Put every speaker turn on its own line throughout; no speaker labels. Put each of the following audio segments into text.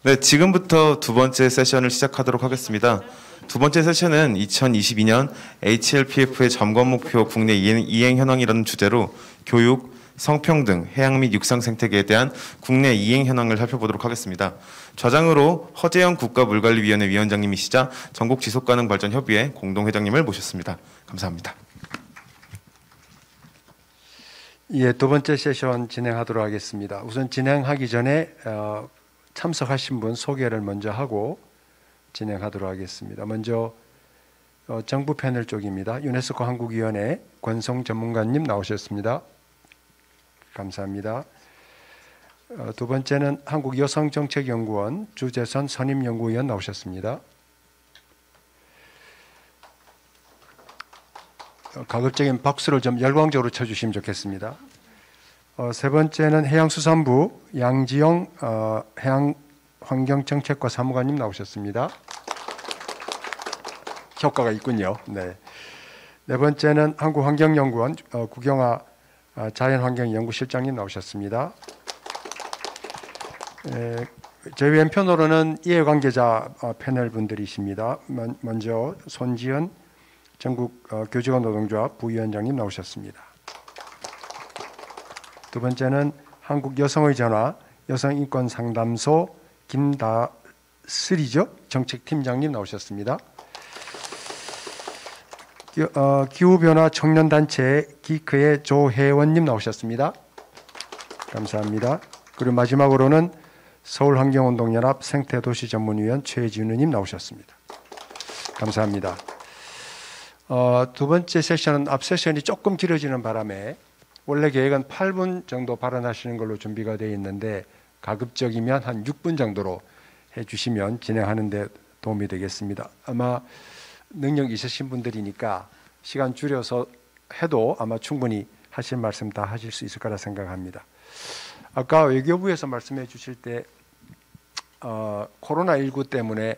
네, 지금부터 두 번째 세션을 시작하도록 하겠습니다. 두 번째 세션은 2022년 HLPF의 점검 목표 국내 이행 현황이라는 주제로 교육, 성평등, 해양 및 육상 생태계에 대한 국내 이행 현황을 살펴보도록 하겠습니다. 좌장으로 허재영 국가물관리위원회 위원장님이시자 전국지속가능발전협의회 공동회장님을 모셨습니다. 감사합니다.
예, 두 번째 세션 진행하도록 하겠습니다. 우선 진행하기 전에 참석하신 분 소개를 먼저 하고 진행하도록 하겠습니다. 먼저 정부 패널 쪽입니다. 유네스코 한국위원회 권송 전문가님 나오셨습니다. 감사합니다. 두 번째는 한국여성정책연구원 주재선 선임연구위원 나오셨습니다. 가급적인 박수를 좀 열광적으로 쳐주시면 좋겠습니다. 세 번째는 해양수산부 양지영 해양환경정책과 사무관님 나오셨습니다. 효과가 있군요. 네. 네 번째는 한국환경연구원 구경아 자연환경연구실장님 나오셨습니다. 저희 왼편으로는 이해관계자 패널 분들이십니다. 먼저 손지연 전국 교직원 노동조합 부위원장님 나오셨습니다. 두 번째는 한국 여성의 전화 여성인권상담소 김다슬이죠 정책팀장님 나오셨습니다. 기후변화 청년단체 기크의 조혜원님 나오셨습니다. 감사합니다. 그리고 마지막으로는 서울환경운동연합 생태도시전문위원 최진우님 나오셨습니다. 감사합니다. 두 번째 세션은 앞 세션이 조금 길어지는 바람에 원래 계획은 8분 정도 발언하시는 걸로 준비가 되어 있는데 가급적이면 한 6분 정도로 해주시면 진행하는 데 도움이 되겠습니다. 아마 능력 있으신 분들이니까 시간 줄여서 해도 아마 충분히 하실 말씀 다 하실 수 있을 거라 생각합니다. 아까 외교부에서 말씀해 주실 때 코로나19 때문에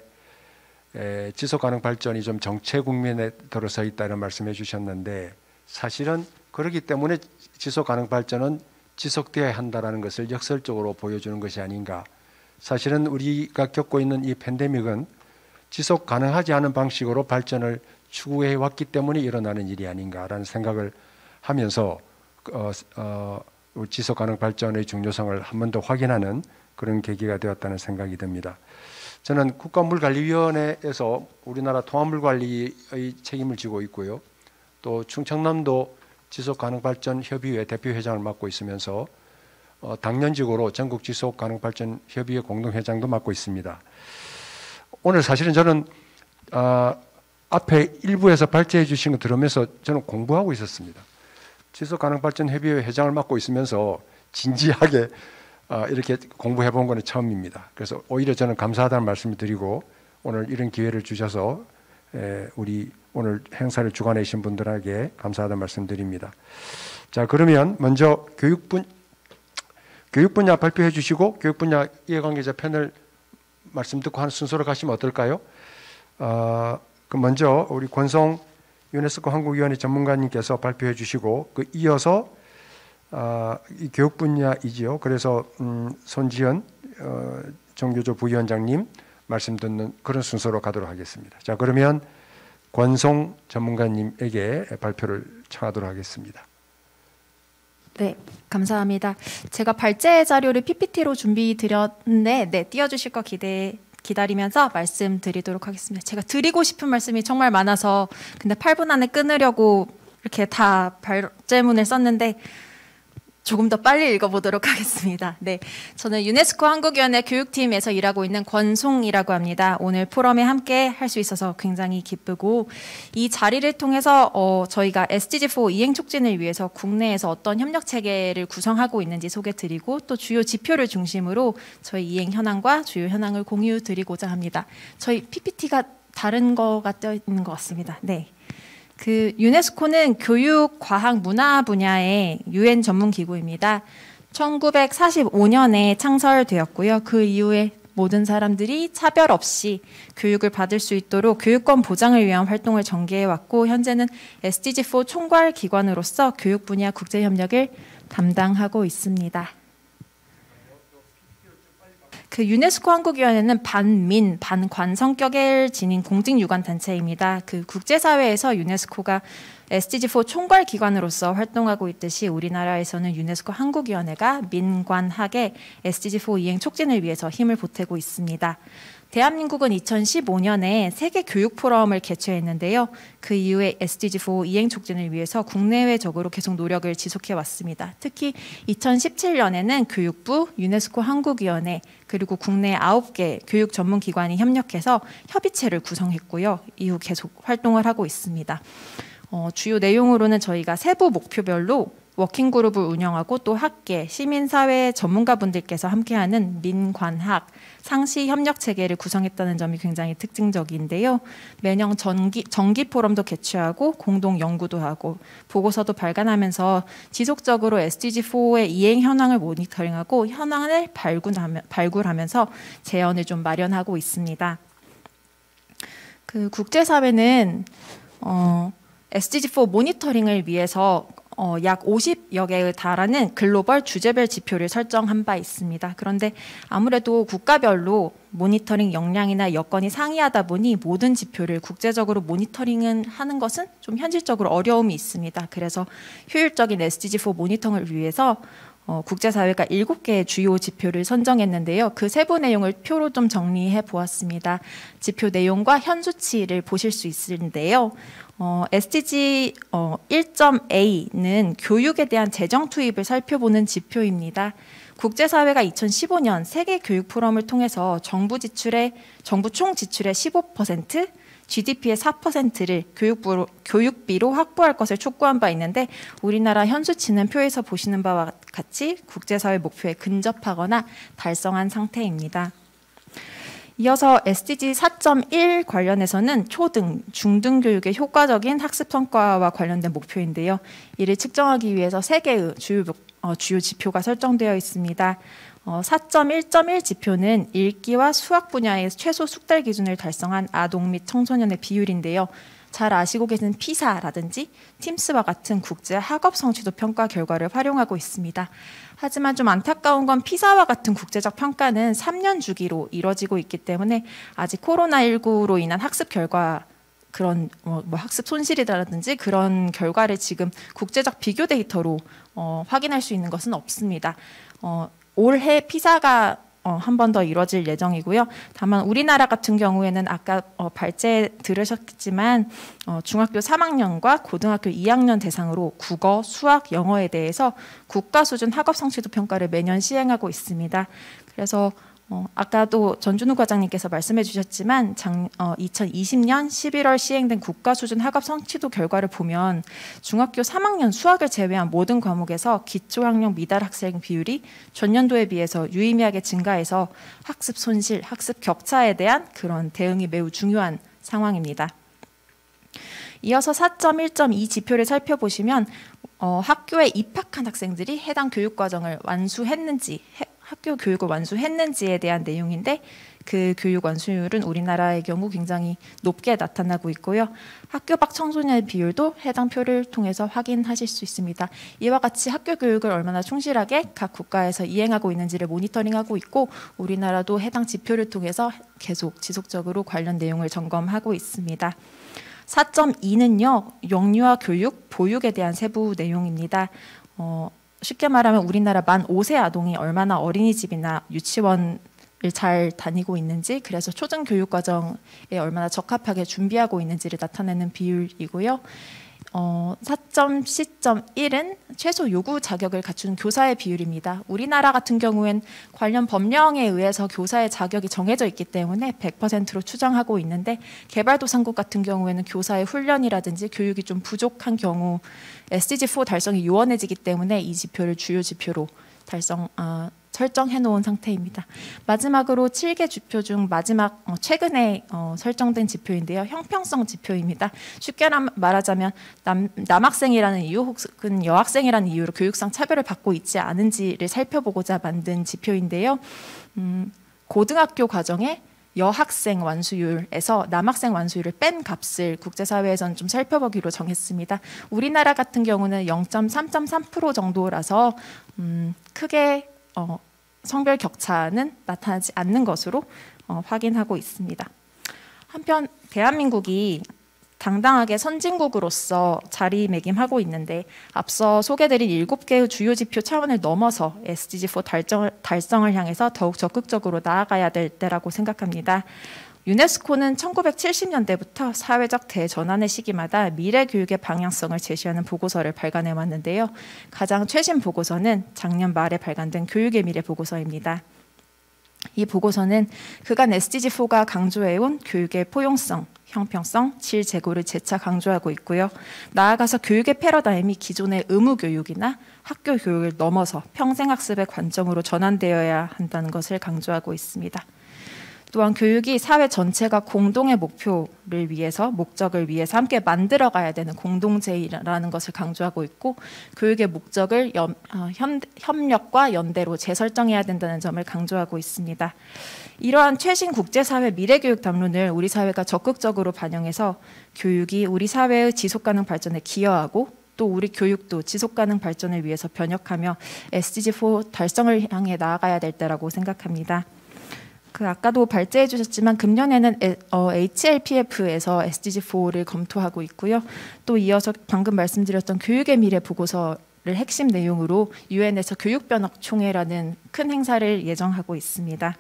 지속가능 발전이 좀 정체 국면에 들어서 있다는 말씀해 주셨는데 사실은 그렇기 때문에 지속가능 발전은 지속되어야 한다는 것을 역설적으로 보여주는 것이 아닌가. 사실은 우리가 겪고 있는 이 팬데믹은 지속 가능하지 않은 방식으로 발전을 추구해 왔기 때문에 일어나는 일이 아닌가라는 생각을 하면서 지속 가능 발전의 중요성을 한 번 더 확인하는 그런 계기가 되었다는 생각이 듭니다. 저는 국가물관리위원회에서 우리나라 통합물관리의 책임을 지고 있고요. 또 충청남도 지속가능발전협의회 대표회장을 맡고 있으면서 당년직으로 전국지속가능발전협의회 공동회장도 맡고 있습니다. 오늘 사실은 저는 앞에 일부에서 발제해 주신 거 들으면서 저는 공부하고 있었습니다. 지속가능발전협의회 회장을 맡고 있으면서 진지하게 이렇게 공부해 본 건 처음입니다. 그래서 오히려 저는 감사하다는 말씀을 드리고 오늘 이런 기회를 주셔서 우리 오늘 행사를 주관해주신 분들에게 감사하다는 말씀 드립니다. 자, 그러면 먼저 교육 분야 발표해 주시고 교육 분야 이해관계자 패널 말씀 듣고 하는 순서로 가시면 어떨까요? 그럼 먼저 우리 권송 유네스코 한국위원회 전문가님께서 발표해 주시고 그 이어서 이 교육 분야이지요. 그래서 손지연 정교조 부위원장님 말씀 듣는 그런 순서로 가도록 하겠습니다. 자, 그러면 권송 전문가님에게 발표를 청하도록 하겠습니다.
네, 감사합니다. 제가 발제 자료를 PPT로 준비 드렸는데 띄워주실 거 기다리면서 말씀드리도록 하겠습니다. 제가 드리고 싶은 말씀이 정말 많아서 근데 8분 안에 끊으려고 이렇게 다 발제문을 썼는데 조금 더 빨리 읽어보도록 하겠습니다. 네, 저는 유네스코 한국위원회 교육팀에서 일하고 있는 권송이라고 합니다. 오늘 포럼에 함께 할 수 있어서 굉장히 기쁘고 이 자리를 통해서 저희가 SDG4 이행 촉진을 위해서 국내에서 어떤 협력 체계를 구성하고 있는지 소개드리고 또 주요 지표를 중심으로 저희 이행 현황과 주요 현황을 공유드리고자 합니다. 저희 PPT가 다른 거가 떠 있는 것 같습니다. 네. 유네스코는 교육, 과학, 문화 분야의 유엔 전문 기구입니다. 1945년에 창설되었고요. 그 이후에 모든 사람들이 차별 없이 교육을 받을 수 있도록 교육권 보장을 위한 활동을 전개해왔고 현재는 SDG4 총괄 기관으로서 교육 분야 국제 협력을 담당하고 있습니다. 그 유네스코 한국위원회는 반민, 반관 성격을 지닌 공직유관 단체입니다. 그 국제사회에서 유네스코가 SDG4 총괄 기관으로서 활동하고 있듯이 우리나라에서는 유네스코 한국위원회가 민관학의 SDG4 이행 촉진을 위해서 힘을 보태고 있습니다. 대한민국은 2015년에 세계 교육 포럼을 개최했는데요. 그 이후에 SDG4 이행 촉진을 위해서 국내외적으로 계속 노력을 지속해 왔습니다. 특히 2017년에는 교육부, 유네스코 한국위원회, 그리고 국내 9개 교육 전문 기관이 협력해서 협의체를 구성했고요. 이후 계속 활동을 하고 있습니다. 주요 내용으로는 저희가 세부 목표별로 워킹그룹을 운영하고 또 학계, 시민사회 전문가분들께서 함께하는 민관학, 상시 협력 체계를 구성했다는 점이 굉장히 특징적인데요. 매년 정기 포럼도 개최하고 공동 연구도 하고 보고서도 발간하면서 지속적으로 SDG4의 이행 현황을 모니터링하고 현황을 발굴하면서 재현을 좀 마련하고 있습니다. 그 국제사회는 SDG4 모니터링을 위해서 약 50여 개에 달하는 글로벌 주제별 지표를 설정한 바 있습니다. 그런데 아무래도 국가별로 모니터링 역량이나 여건이 상이하다 보니 모든 지표를 국제적으로 모니터링을 하는 것은 좀 현실적으로 어려움이 있습니다. 그래서 효율적인 SDG4 모니터링을 위해서 국제사회가 7개의 주요 지표를 선정했는데요. 그 세부 내용을 표로 좀 정리해 보았습니다. 지표 내용과 현수치를 보실 수 있는데요. SDG 1.A는 교육에 대한 재정 투입을 살펴보는 지표입니다. 국제사회가 2015년 세계 교육 포럼을 통해서 정부 총 지출의 15%, GDP의 4%를 교육비로 확보할 것을 촉구한 바 있는데 우리나라 현수치는 표에서 보시는 바와 같이 국제사회 목표에 근접하거나 달성한 상태입니다. 이어서 SDG 4.1 관련해서는 초등, 중등 교육의 효과적인 학습 성과와 관련된 목표인데요. 이를 측정하기 위해서 3개의 주요 지표가 설정되어 있습니다. 4.1.1 지표는 읽기와 수학 분야의 최소 숙달 기준을 달성한 아동 및 청소년의 비율인데요. 잘 아시고 계신 피사라든지 팀스와 같은 국제 학업 성취도 평가 결과를 활용하고 있습니다. 하지만 좀 안타까운 건 피사와 같은 국제적 평가는 3년 주기로 이뤄지고 있기 때문에 아직 코로나19로 인한 학습 결과 그런 학습 손실이라든지 그런 결과를 지금 국제적 비교 데이터로 확인할 수 있는 것은 없습니다. 올해 피사가 한 번 더 이뤄질 예정이고요. 다만 우리나라 같은 경우에는 아까 발제 들으셨지만 중학교 3학년과 고등학교 2학년 대상으로 국어, 수학, 영어에 대해서 국가 수준 학업 성취도 평가를 매년 시행하고 있습니다. 그래서 아까도 전준우 과장님께서 말씀해 주셨지만 2020년 11월 시행된 국가 수준 학업 성취도 결과를 보면 중학교 3학년 수학을 제외한 모든 과목에서 기초학력 미달 학생 비율이 전년도에 비해서 유의미하게 증가해서 학습 손실, 학습 격차에 대한 그런 대응이 매우 중요한 상황입니다. 이어서 4.1.2 지표를 살펴보시면 학교에 입학한 학생들이 해당 교육과정을 완수했는지 학교 교육을 완수했는지에 대한 내용인데 그 교육 완수율은 우리나라의 경우 굉장히 높게 나타나고 있고요. 학교 밖 청소년의 비율도 해당 표를 통해서 확인하실 수 있습니다. 이와 같이 학교 교육을 얼마나 충실하게 각 국가에서 이행하고 있는지를 모니터링하고 있고 우리나라도 해당 지표를 통해서 계속 지속적으로 관련 내용을 점검하고 있습니다. 4.2는요. 영유아 교육, 보육에 대한 세부 내용입니다. 쉽게 말하면 우리나라 만 5세 아동이 얼마나 어린이집이나 유치원을 잘 다니고 있는지 그래서 초등교육과정에 얼마나 적합하게 준비하고 있는지를 나타내는 비율이고요. 4.C.1은 최소 요구 자격을 갖춘 교사의 비율입니다. 우리나라 같은 경우엔 관련 법령에 의해서 교사의 자격이 정해져 있기 때문에 100%로 추정하고 있는데 개발도상국 같은 경우에는 교사의 훈련이라든지 교육이 좀 부족한 경우 SDG4 달성이 요원해지기 때문에 이 지표를 주요 지표로 설정해 놓은 상태입니다. 마지막으로 7개 지표 중 마지막 최근에 설정된 지표인데요. 형평성 지표입니다. 쉽게 말하자면 남학생이라는 이유 혹은 여학생이라는 이유로 교육상 차별을 받고 있지 않은지를 살펴보고자 만든 지표인데요. 고등학교 과정에 여학생 완수율에서 남학생 완수율을 뺀 값을 국제사회에서는 좀 살펴보기로 정했습니다. 우리나라 같은 경우는 0.3.3% 정도라서 크게 성별 격차는 나타나지 않는 것으로 확인하고 있습니다. 한편 대한민국이 당당하게 선진국으로서 자리매김하고 있는데 앞서 소개드린 7개의 주요 지표 차원을 넘어서 SDG4 달성을 향해서 더욱 적극적으로 나아가야 될 때라고 생각합니다. 유네스코는 1970년대부터 사회적 대전환의 시기마다 미래 교육의 방향성을 제시하는 보고서를 발간해 왔는데요. 가장 최신 보고서는 작년 말에 발간된 교육의 미래 보고서입니다. 이 보고서는 그간 SDG4가 강조해온 교육의 포용성, 형평성, 질 제고를 재차 강조하고 있고요. 나아가서 교육의 패러다임이 기존의 의무 교육이나 학교 교육을 넘어서 평생학습의 관점으로 전환되어야 한다는 것을 강조하고 있습니다. 또한 교육이 사회 전체가 공동의 목표를 위해서, 목적을 위해서 함께 만들어가야 되는 공동체라는 것을 강조하고 있고, 교육의 목적을 협력과 연대로 재설정해야 된다는 점을 강조하고 있습니다. 이러한 최신 국제사회 미래교육 담론을 우리 사회가 적극적으로 반영해서 교육이 우리 사회의 지속가능 발전에 기여하고 또 우리 교육도 지속가능 발전을 위해서 변혁하며 SDG4 달성을 향해 나아가야 될 때라고 생각합니다. 아까도 발제해 주셨지만 금년에는 HLPF에서 SDG4를 검토하고 있고요. 또 이어서 방금 말씀드렸던 교육의 미래 보고서를 핵심 내용으로 유엔에서 교육변혁총회라는 큰 행사를 예정하고 있습니다.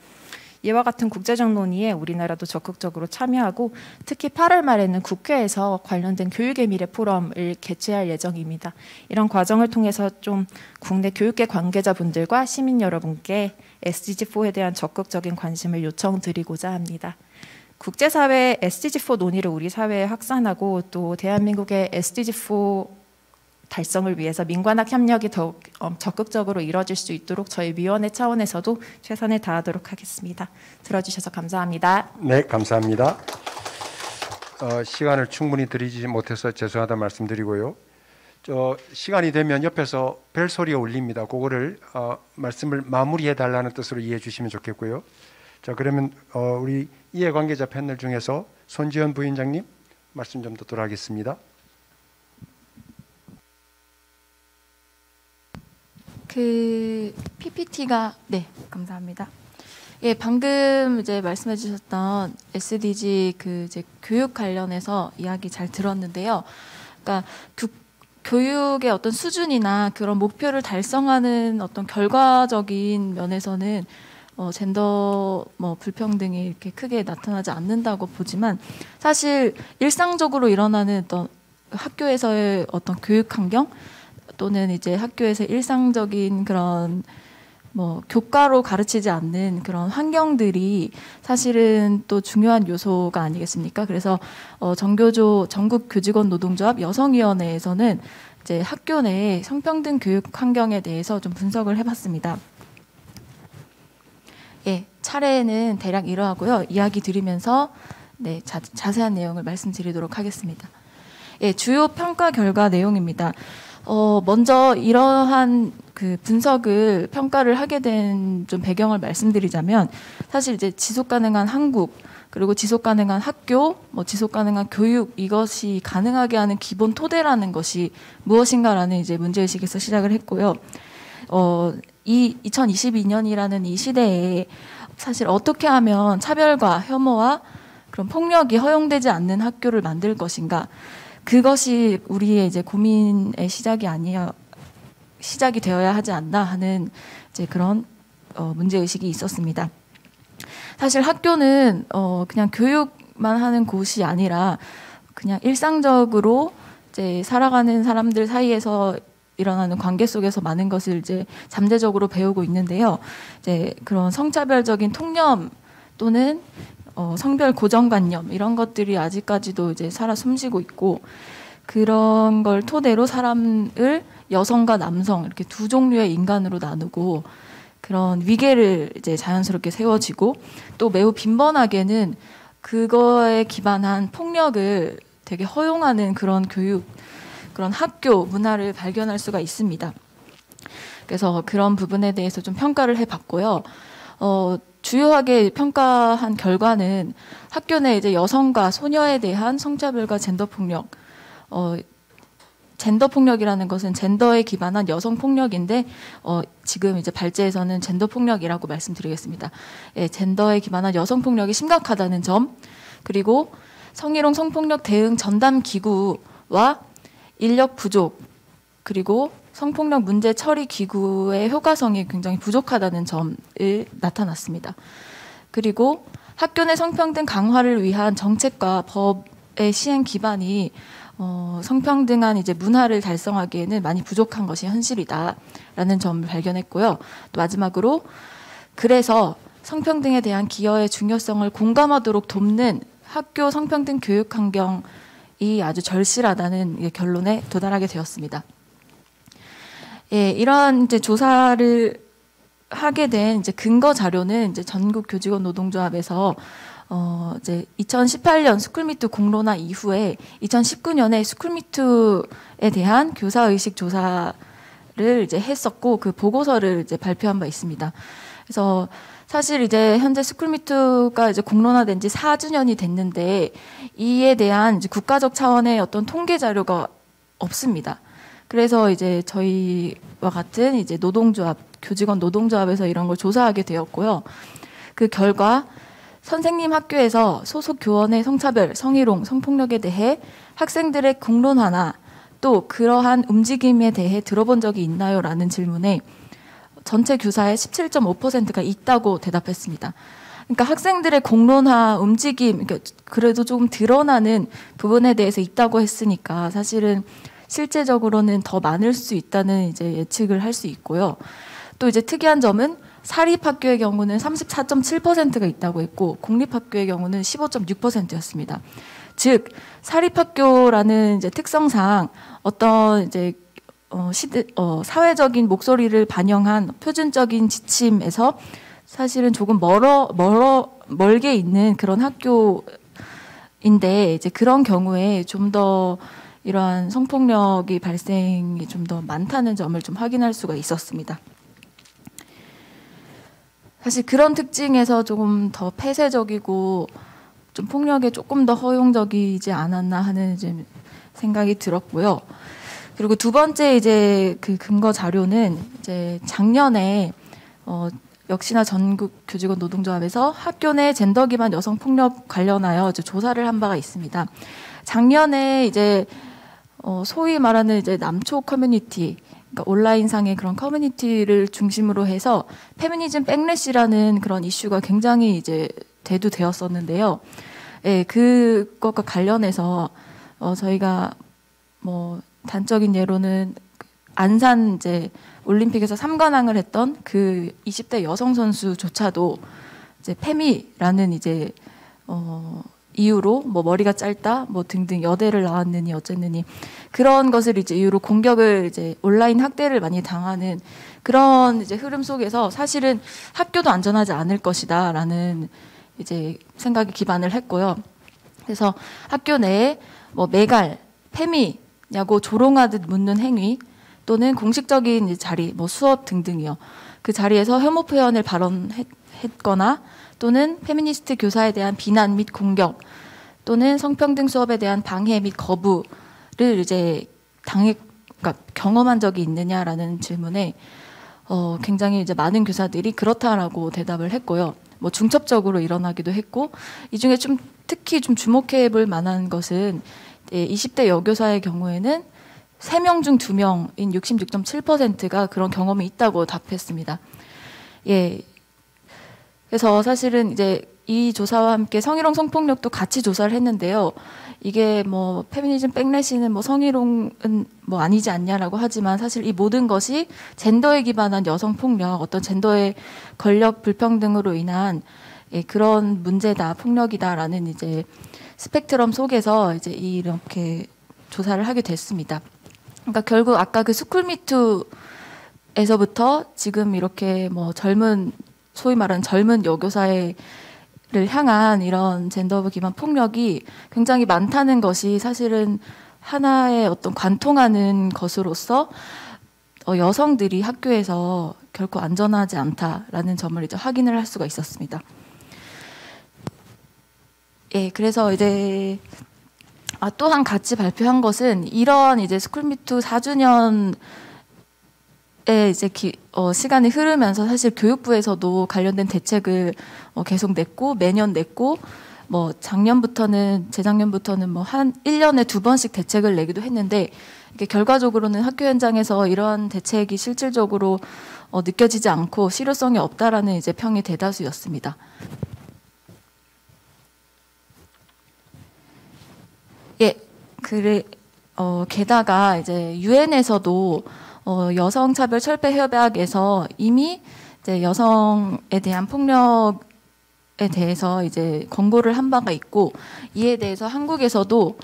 이와 같은 국제적 논의에 우리나라도 적극적으로 참여하고 특히 8월 말에는 국회에서 관련된 교육의 미래 포럼을 개최할 예정입니다. 이런 과정을 통해서 좀 국내 교육계 관계자분들과 시민 여러분께 SDG4에 대한 적극적인 관심을 요청드리고자 합니다. 국제사회의 SDG4 논의를 우리 사회에 확산하고 또 대한민국의 SDG4 달성을 위해서 민관학 협력이 더욱 적극적으로 이루어질 수 있도록 저희 위원회 차원에서도 최선을 다하도록 하겠습니다. 들어주셔서 감사합니다.
네, 감사합니다. 시간을 충분히 드리지 못해서 죄송하다 말씀드리고요. 시간이 되면 옆에서 벨소리가 울립니다. 그거를 말씀을 마무리해 달라는 뜻으로 이해해 주시면 좋겠고요. 자, 그러면 우리 이해관계자 패널 중에서 손지연 부위원장님 말씀 좀 듣도록 하겠습니다.
PPT가 네, 감사합니다. 예, 방금 이제 말씀해 주셨던 SDG 이제 교육 관련해서 이야기 잘 들었는데요. 그러니까 교육의 어떤 수준이나 그런 목표를 달성하는 어떤 결과적인 면에서는 젠더 불평등이 이렇게 크게 나타나지 않는다고 보지만 사실 일상적으로 일어나는 어떤 학교에서의 어떤 교육 환경 또는 이제 학교에서 일상적인 그런 교과로 가르치지 않는 그런 환경들이 사실은 또 중요한 요소가 아니겠습니까? 그래서 정교조 전국교직원 노동조합 여성위원회에서는 이제 학교 내 성평등 교육 환경에 대해서 좀 분석을 해봤습니다. 예, 차례는 대략 이러하고요. 이야기 드리면서 네, 자세한 내용을 말씀드리도록 하겠습니다. 예, 주요 평가 결과 내용입니다. 먼저 이러한 분석을 평가를 하게 된 좀 배경을 말씀드리자면 사실 이제 지속 가능한 한국 그리고 지속 가능한 학교, 지속 가능한 교육 이것이 가능하게 하는 기본 토대라는 것이 무엇인가라는 이제 문제 의식에서 시작을 했고요. 이 2022년이라는 이 시대에 사실 어떻게 하면 차별과 혐오와 그런 폭력이 허용되지 않는 학교를 만들 것인가? 그것이 우리의 이제 고민의 시작이 되어야 하지 않나 하는 이제 그런 문제 의식이 있었습니다. 사실 학교는 그냥 교육만 하는 곳이 아니라 그냥 일상적으로 이제 살아가는 사람들 사이에서 일어나는 관계 속에서 많은 것을 이제 잠재적으로 배우고 있는데요. 이제 그런 성차별적인 통념 또는 성별 고정관념 이런 것들이 아직까지도 이제 살아 숨쉬고 있고 그런 걸 토대로 사람을 여성과 남성 이렇게 두 종류의 인간으로 나누고 그런 위계를 이제 자연스럽게 세워지고 또 매우 빈번하게는 그거에 기반한 폭력을 되게 허용하는 그런 교육, 그런 학교 문화를 발견할 수가 있습니다. 그래서 그런 부분에 대해서 좀 평가를 해봤고요. 주요하게 평가한 결과는 학교 내 이제 여성과 소녀에 대한 성차별과 젠더 폭력, 젠더 폭력이라는 것은 젠더에 기반한 여성 폭력인데 지금 이제 발제에서는 젠더 폭력이라고 말씀드리겠습니다. 예, 젠더에 기반한 여성 폭력이 심각하다는 점, 그리고 성희롱 성폭력 대응 전담 기구와 인력 부족, 그리고 성폭력 문제 처리 기구의 효과성이 굉장히 부족하다는 점을 나타났습니다. 그리고 학교 내 성평등 강화를 위한 정책과 법의 시행 기반이 성평등한 이제 문화를 달성하기에는 많이 부족한 것이 현실이다라는 점을 발견했고요. 또 마지막으로 그래서 성평등에 대한 기여의 중요성을 공감하도록 돕는 학교 성평등 교육 환경이 아주 절실하다는 결론에 도달하게 되었습니다. 예, 이러한 이제 조사를 하게 된 이제 근거 자료는 이제 전국 교직원 노동조합에서 이제 2018년 스쿨미투 공론화 이후에 2019년에 스쿨미투에 대한 교사 의식 조사를 이제 했었고 그 보고서를 이제 발표한 바 있습니다. 그래서 사실 이제 현재 스쿨미투가 이제 공론화된 지 4주년이 됐는데 이에 대한 이제 국가적 차원의 어떤 통계 자료가 없습니다. 그래서 이제 저희와 같은 이제 노동조합, 교직원 노동조합에서 이런 걸 조사하게 되었고요. 그 결과 선생님 학교에서 소속 교원의 성차별, 성희롱, 성폭력에 대해 학생들의 공론화나 또 그러한 움직임에 대해 들어본 적이 있나요? 라는 질문에 전체 교사의 17.5%가 있다고 대답했습니다. 그러니까 학생들의 공론화 움직임, 그러니까 그래도 조금 드러나는 부분에 대해서 있다고 했으니까 사실은 실제적으로는 더 많을 수 있다는 이제 예측을 할 수 있고요. 또 이제 특이한 점은 사립학교의 경우는 34.7%가 있다고 했고 공립학교의 경우는 15.6%였습니다. 즉 사립학교라는 이제 특성상 어떤 이제 사회적인 목소리를 반영한 표준적인 지침에서 사실은 조금 멀게 있는 그런 학교인데 이제 그런 경우에 좀 더 이러한 성폭력이 발생이 좀 더 많다는 점을 좀 확인할 수가 있었습니다. 사실 그런 특징에서 조금 더 폐쇄적이고 좀 폭력에 조금 더 허용적이지 않았나 하는 이제 생각이 들었고요. 그리고 두 번째 이제 그 근거 자료는 이제 작년에 역시나 전국 교직원 노동조합에서 학교 내 젠더 기반 여성 폭력 관련하여 이제 조사를 한 바가 있습니다. 작년에 이제 소위 말하는 이제 남초 커뮤니티, 그러니까 온라인상의 그런 커뮤니티를 중심으로 해서 페미니즘 백래시라는 그런 이슈가 굉장히 이제 대두되었었는데요. 예, 그것과 관련해서 저희가 뭐 단적인 예로는 안산 이제 올림픽에서 3관왕을 했던 그 20대 여성 선수조차도 이제 페미라는 이제 이유로 뭐 머리가 짧다 뭐 등등 여대를 나왔느니 어쨌느니 그런 것을 이제 이유로 공격을 이제 온라인 학대를 많이 당하는 그런 이제 흐름 속에서 사실은 학교도 안전하지 않을 것이다라는 이제 생각에 기반을 했고요. 그래서 학교 내에 뭐 매갈, 페미냐고 조롱하듯 묻는 행위 또는 공식적인 자리, 뭐 수업 등등이요. 그 자리에서 혐오 표현을 발언했거나 또는 페미니스트 교사에 대한 비난 및 공격 또는 성평등 수업에 대한 방해 및 거부를 이제 그러니까 경험한 적이 있느냐라는 질문에 굉장히 이제 많은 교사들이 그렇다라고 대답을 했고요. 뭐 중첩적으로 일어나기도 했고 이 중에 좀 특히 좀 주목해 볼 만한 것은 20대 여교사의 경우에는 3명 중 2명인 66.7%가 그런 경험이 있다고 답했습니다. 예. 그래서 사실은 이제 이 조사와 함께 성희롱 성폭력도 같이 조사를 했는데요. 이게 뭐 페미니즘 백래시는 뭐 성희롱은 뭐 아니지 않냐라고 하지만 사실 이 모든 것이 젠더에 기반한 여성 폭력, 어떤 젠더의 권력 불평등으로 인한 그런 문제다, 폭력이다라는 이제 스펙트럼 속에서 이제 이렇게 조사를 하게 됐습니다. 그러니까 결국 아까 그 스쿨미투에서부터 지금 이렇게 뭐 소위 말하는 젊은 여교사를 향한 이런 젠더 기반 폭력이 굉장히 많다는 것이 사실은 하나의 어떤 관통하는 것으로서 여성들이 학교에서 결코 안전하지 않다라는 점을 이제 확인을 할 수가 있었습니다. 예, 그래서 이제 또한 같이 발표한 것은 이런 이제 스쿨미투 4주년에 이제 시간이 흐르면서 사실 교육부에서도 관련된 대책을 계속 냈고 매년 냈고 뭐 재작년부터는 뭐 한 1년에 2번씩 대책을 내기도 했는데 이게 결과적으로는 학교 현장에서 이런 대책이 실질적으로 느껴지지 않고 실효성이 없다라는 이제 평이 대다수였습니다. 예, 게다가 이제 유엔에서도 여성차별 철폐 협약에서 이미 이제 여성에 대한 폭력에 대해서 이제 권고를 한 바가 있고 이에 대해서 한국에서도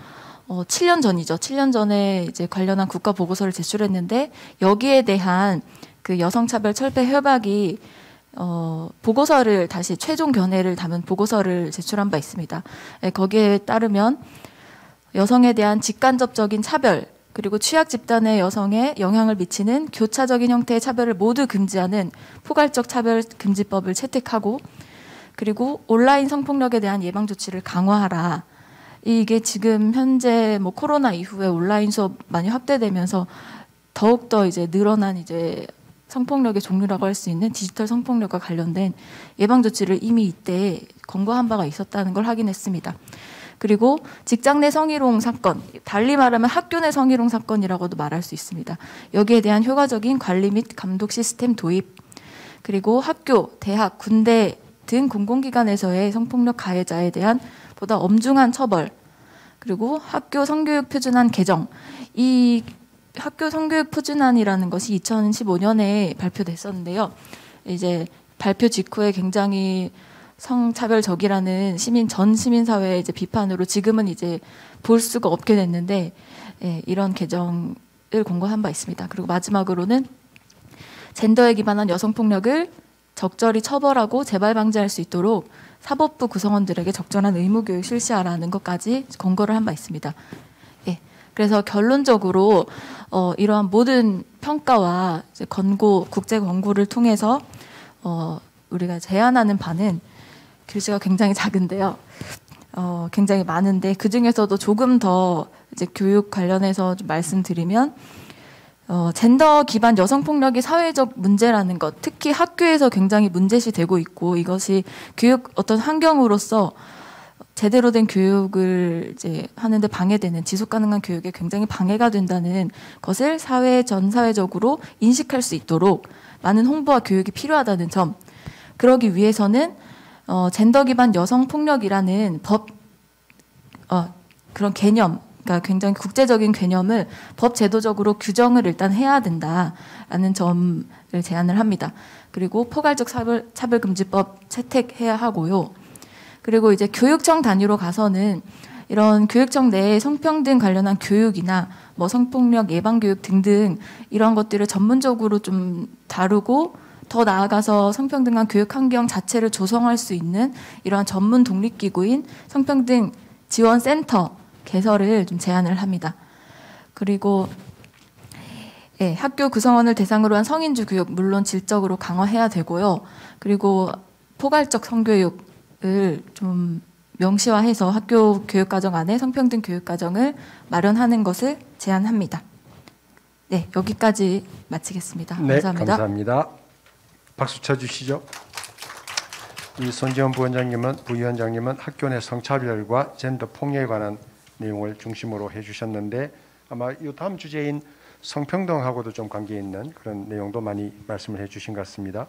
7년 전이죠. 7년 전에 이제 관련한 국가 보고서를 제출했는데 여기에 대한 그 여성차별 철폐 협약이 보고서를 다시 최종 견해를 담은 보고서를 제출한 바 있습니다. 거기에 따르면 여성에 대한 직간접적인 차별 그리고 취약 집단의 여성에 영향을 미치는 교차적인 형태의 차별을 모두 금지하는 포괄적 차별 금지법을 채택하고 그리고 온라인 성폭력에 대한 예방 조치를 강화하라. 이게 지금 현재 뭐 코로나 이후에 온라인 수업 많이 확대되면서 더욱더 이제 늘어난 이제 성폭력의 종류라고 할 수 있는 디지털 성폭력과 관련된 예방 조치를 이미 이때 권고한 바가 있었다는 걸 확인했습니다. 그리고 직장 내 성희롱 사건, 달리 말하면 학교 내 성희롱 사건이라고도 말할 수 있습니다. 여기에 대한 효과적인 관리 및 감독 시스템 도입, 그리고 학교, 대학, 군대 등 공공기관에서의 성폭력 가해자에 대한 보다 엄중한 처벌, 그리고 학교 성교육 표준안 개정. 이 학교 성교육 표준안이라는 것이 2015년에 발표됐었는데요. 이제 발표 직후에 굉장히 성차별적이라는 전 시민사회의 이제 비판으로 지금은 이제 볼 수가 없게 됐는데 이런 개정을 권고한 바 있습니다. 그리고 마지막으로는 젠더에 기반한 여성폭력을 적절히 처벌하고 재발 방지할 수 있도록 사법부 구성원들에게 적절한 의무교육 실시하라는 것까지 권고를 한 바 있습니다. 그래서 결론적으로 이러한 모든 평가와 이제 국제 권고를 통해서 우리가 제안하는 바는 글씨가 굉장히 작은데요. 굉장히 많은데 그 중에서도 조금 더 이제 교육 관련해서 좀 말씀드리면 젠더 기반 여성폭력이 사회적 문제라는 것, 특히 학교에서 굉장히 문제시되고 있고 이것이 교육 어떤 환경으로서 제대로 된 교육을 이제 하는데 방해되는 지속 가능한 교육에 굉장히 방해가 된다는 것을 전 사회적으로 인식할 수 있도록 많은 홍보와 교육이 필요하다는 점. 그러기 위해서는 젠더 기반 여성 폭력이라는 그런 개념, 그러니까 굉장히 국제적인 개념을 법 제도적으로 규정을 일단 해야 된다라는 점을 제안을 합니다. 그리고 포괄적 차별금지법 채택해야 하고요. 그리고 이제 교육청 단위로 가서는 이런 교육청 내에 성평등 관련한 교육이나 뭐 성폭력 예방 교육 등등 이런 것들을 전문적으로 좀 다루고 더 나아가서 성평등한 교육 환경 자체를 조성할 수 있는 이러한 전문 독립기구인 성평등 지원센터 개설을 좀 제안을 합니다. 그리고 학교 구성원을 대상으로 한 성인주 교육 물론 질적으로 강화해야 되고요. 그리고 포괄적 성교육을 좀 명시화해서 학교 교육과정 안에 성평등 교육과정을 마련하는 것을 제안합니다. 네, 여기까지 마치겠습니다.
네,
감사합니다.
감사합니다. 박수 쳐주시죠. 이 손지원 부위원장님은 학교 내 성차별과 젠더 폭력에 관한 내용을 중심으로 해주셨는데 아마 이 다음 주제인 성평등하고도 좀 관계 있는 그런 내용도 많이 말씀을 해주신 것 같습니다.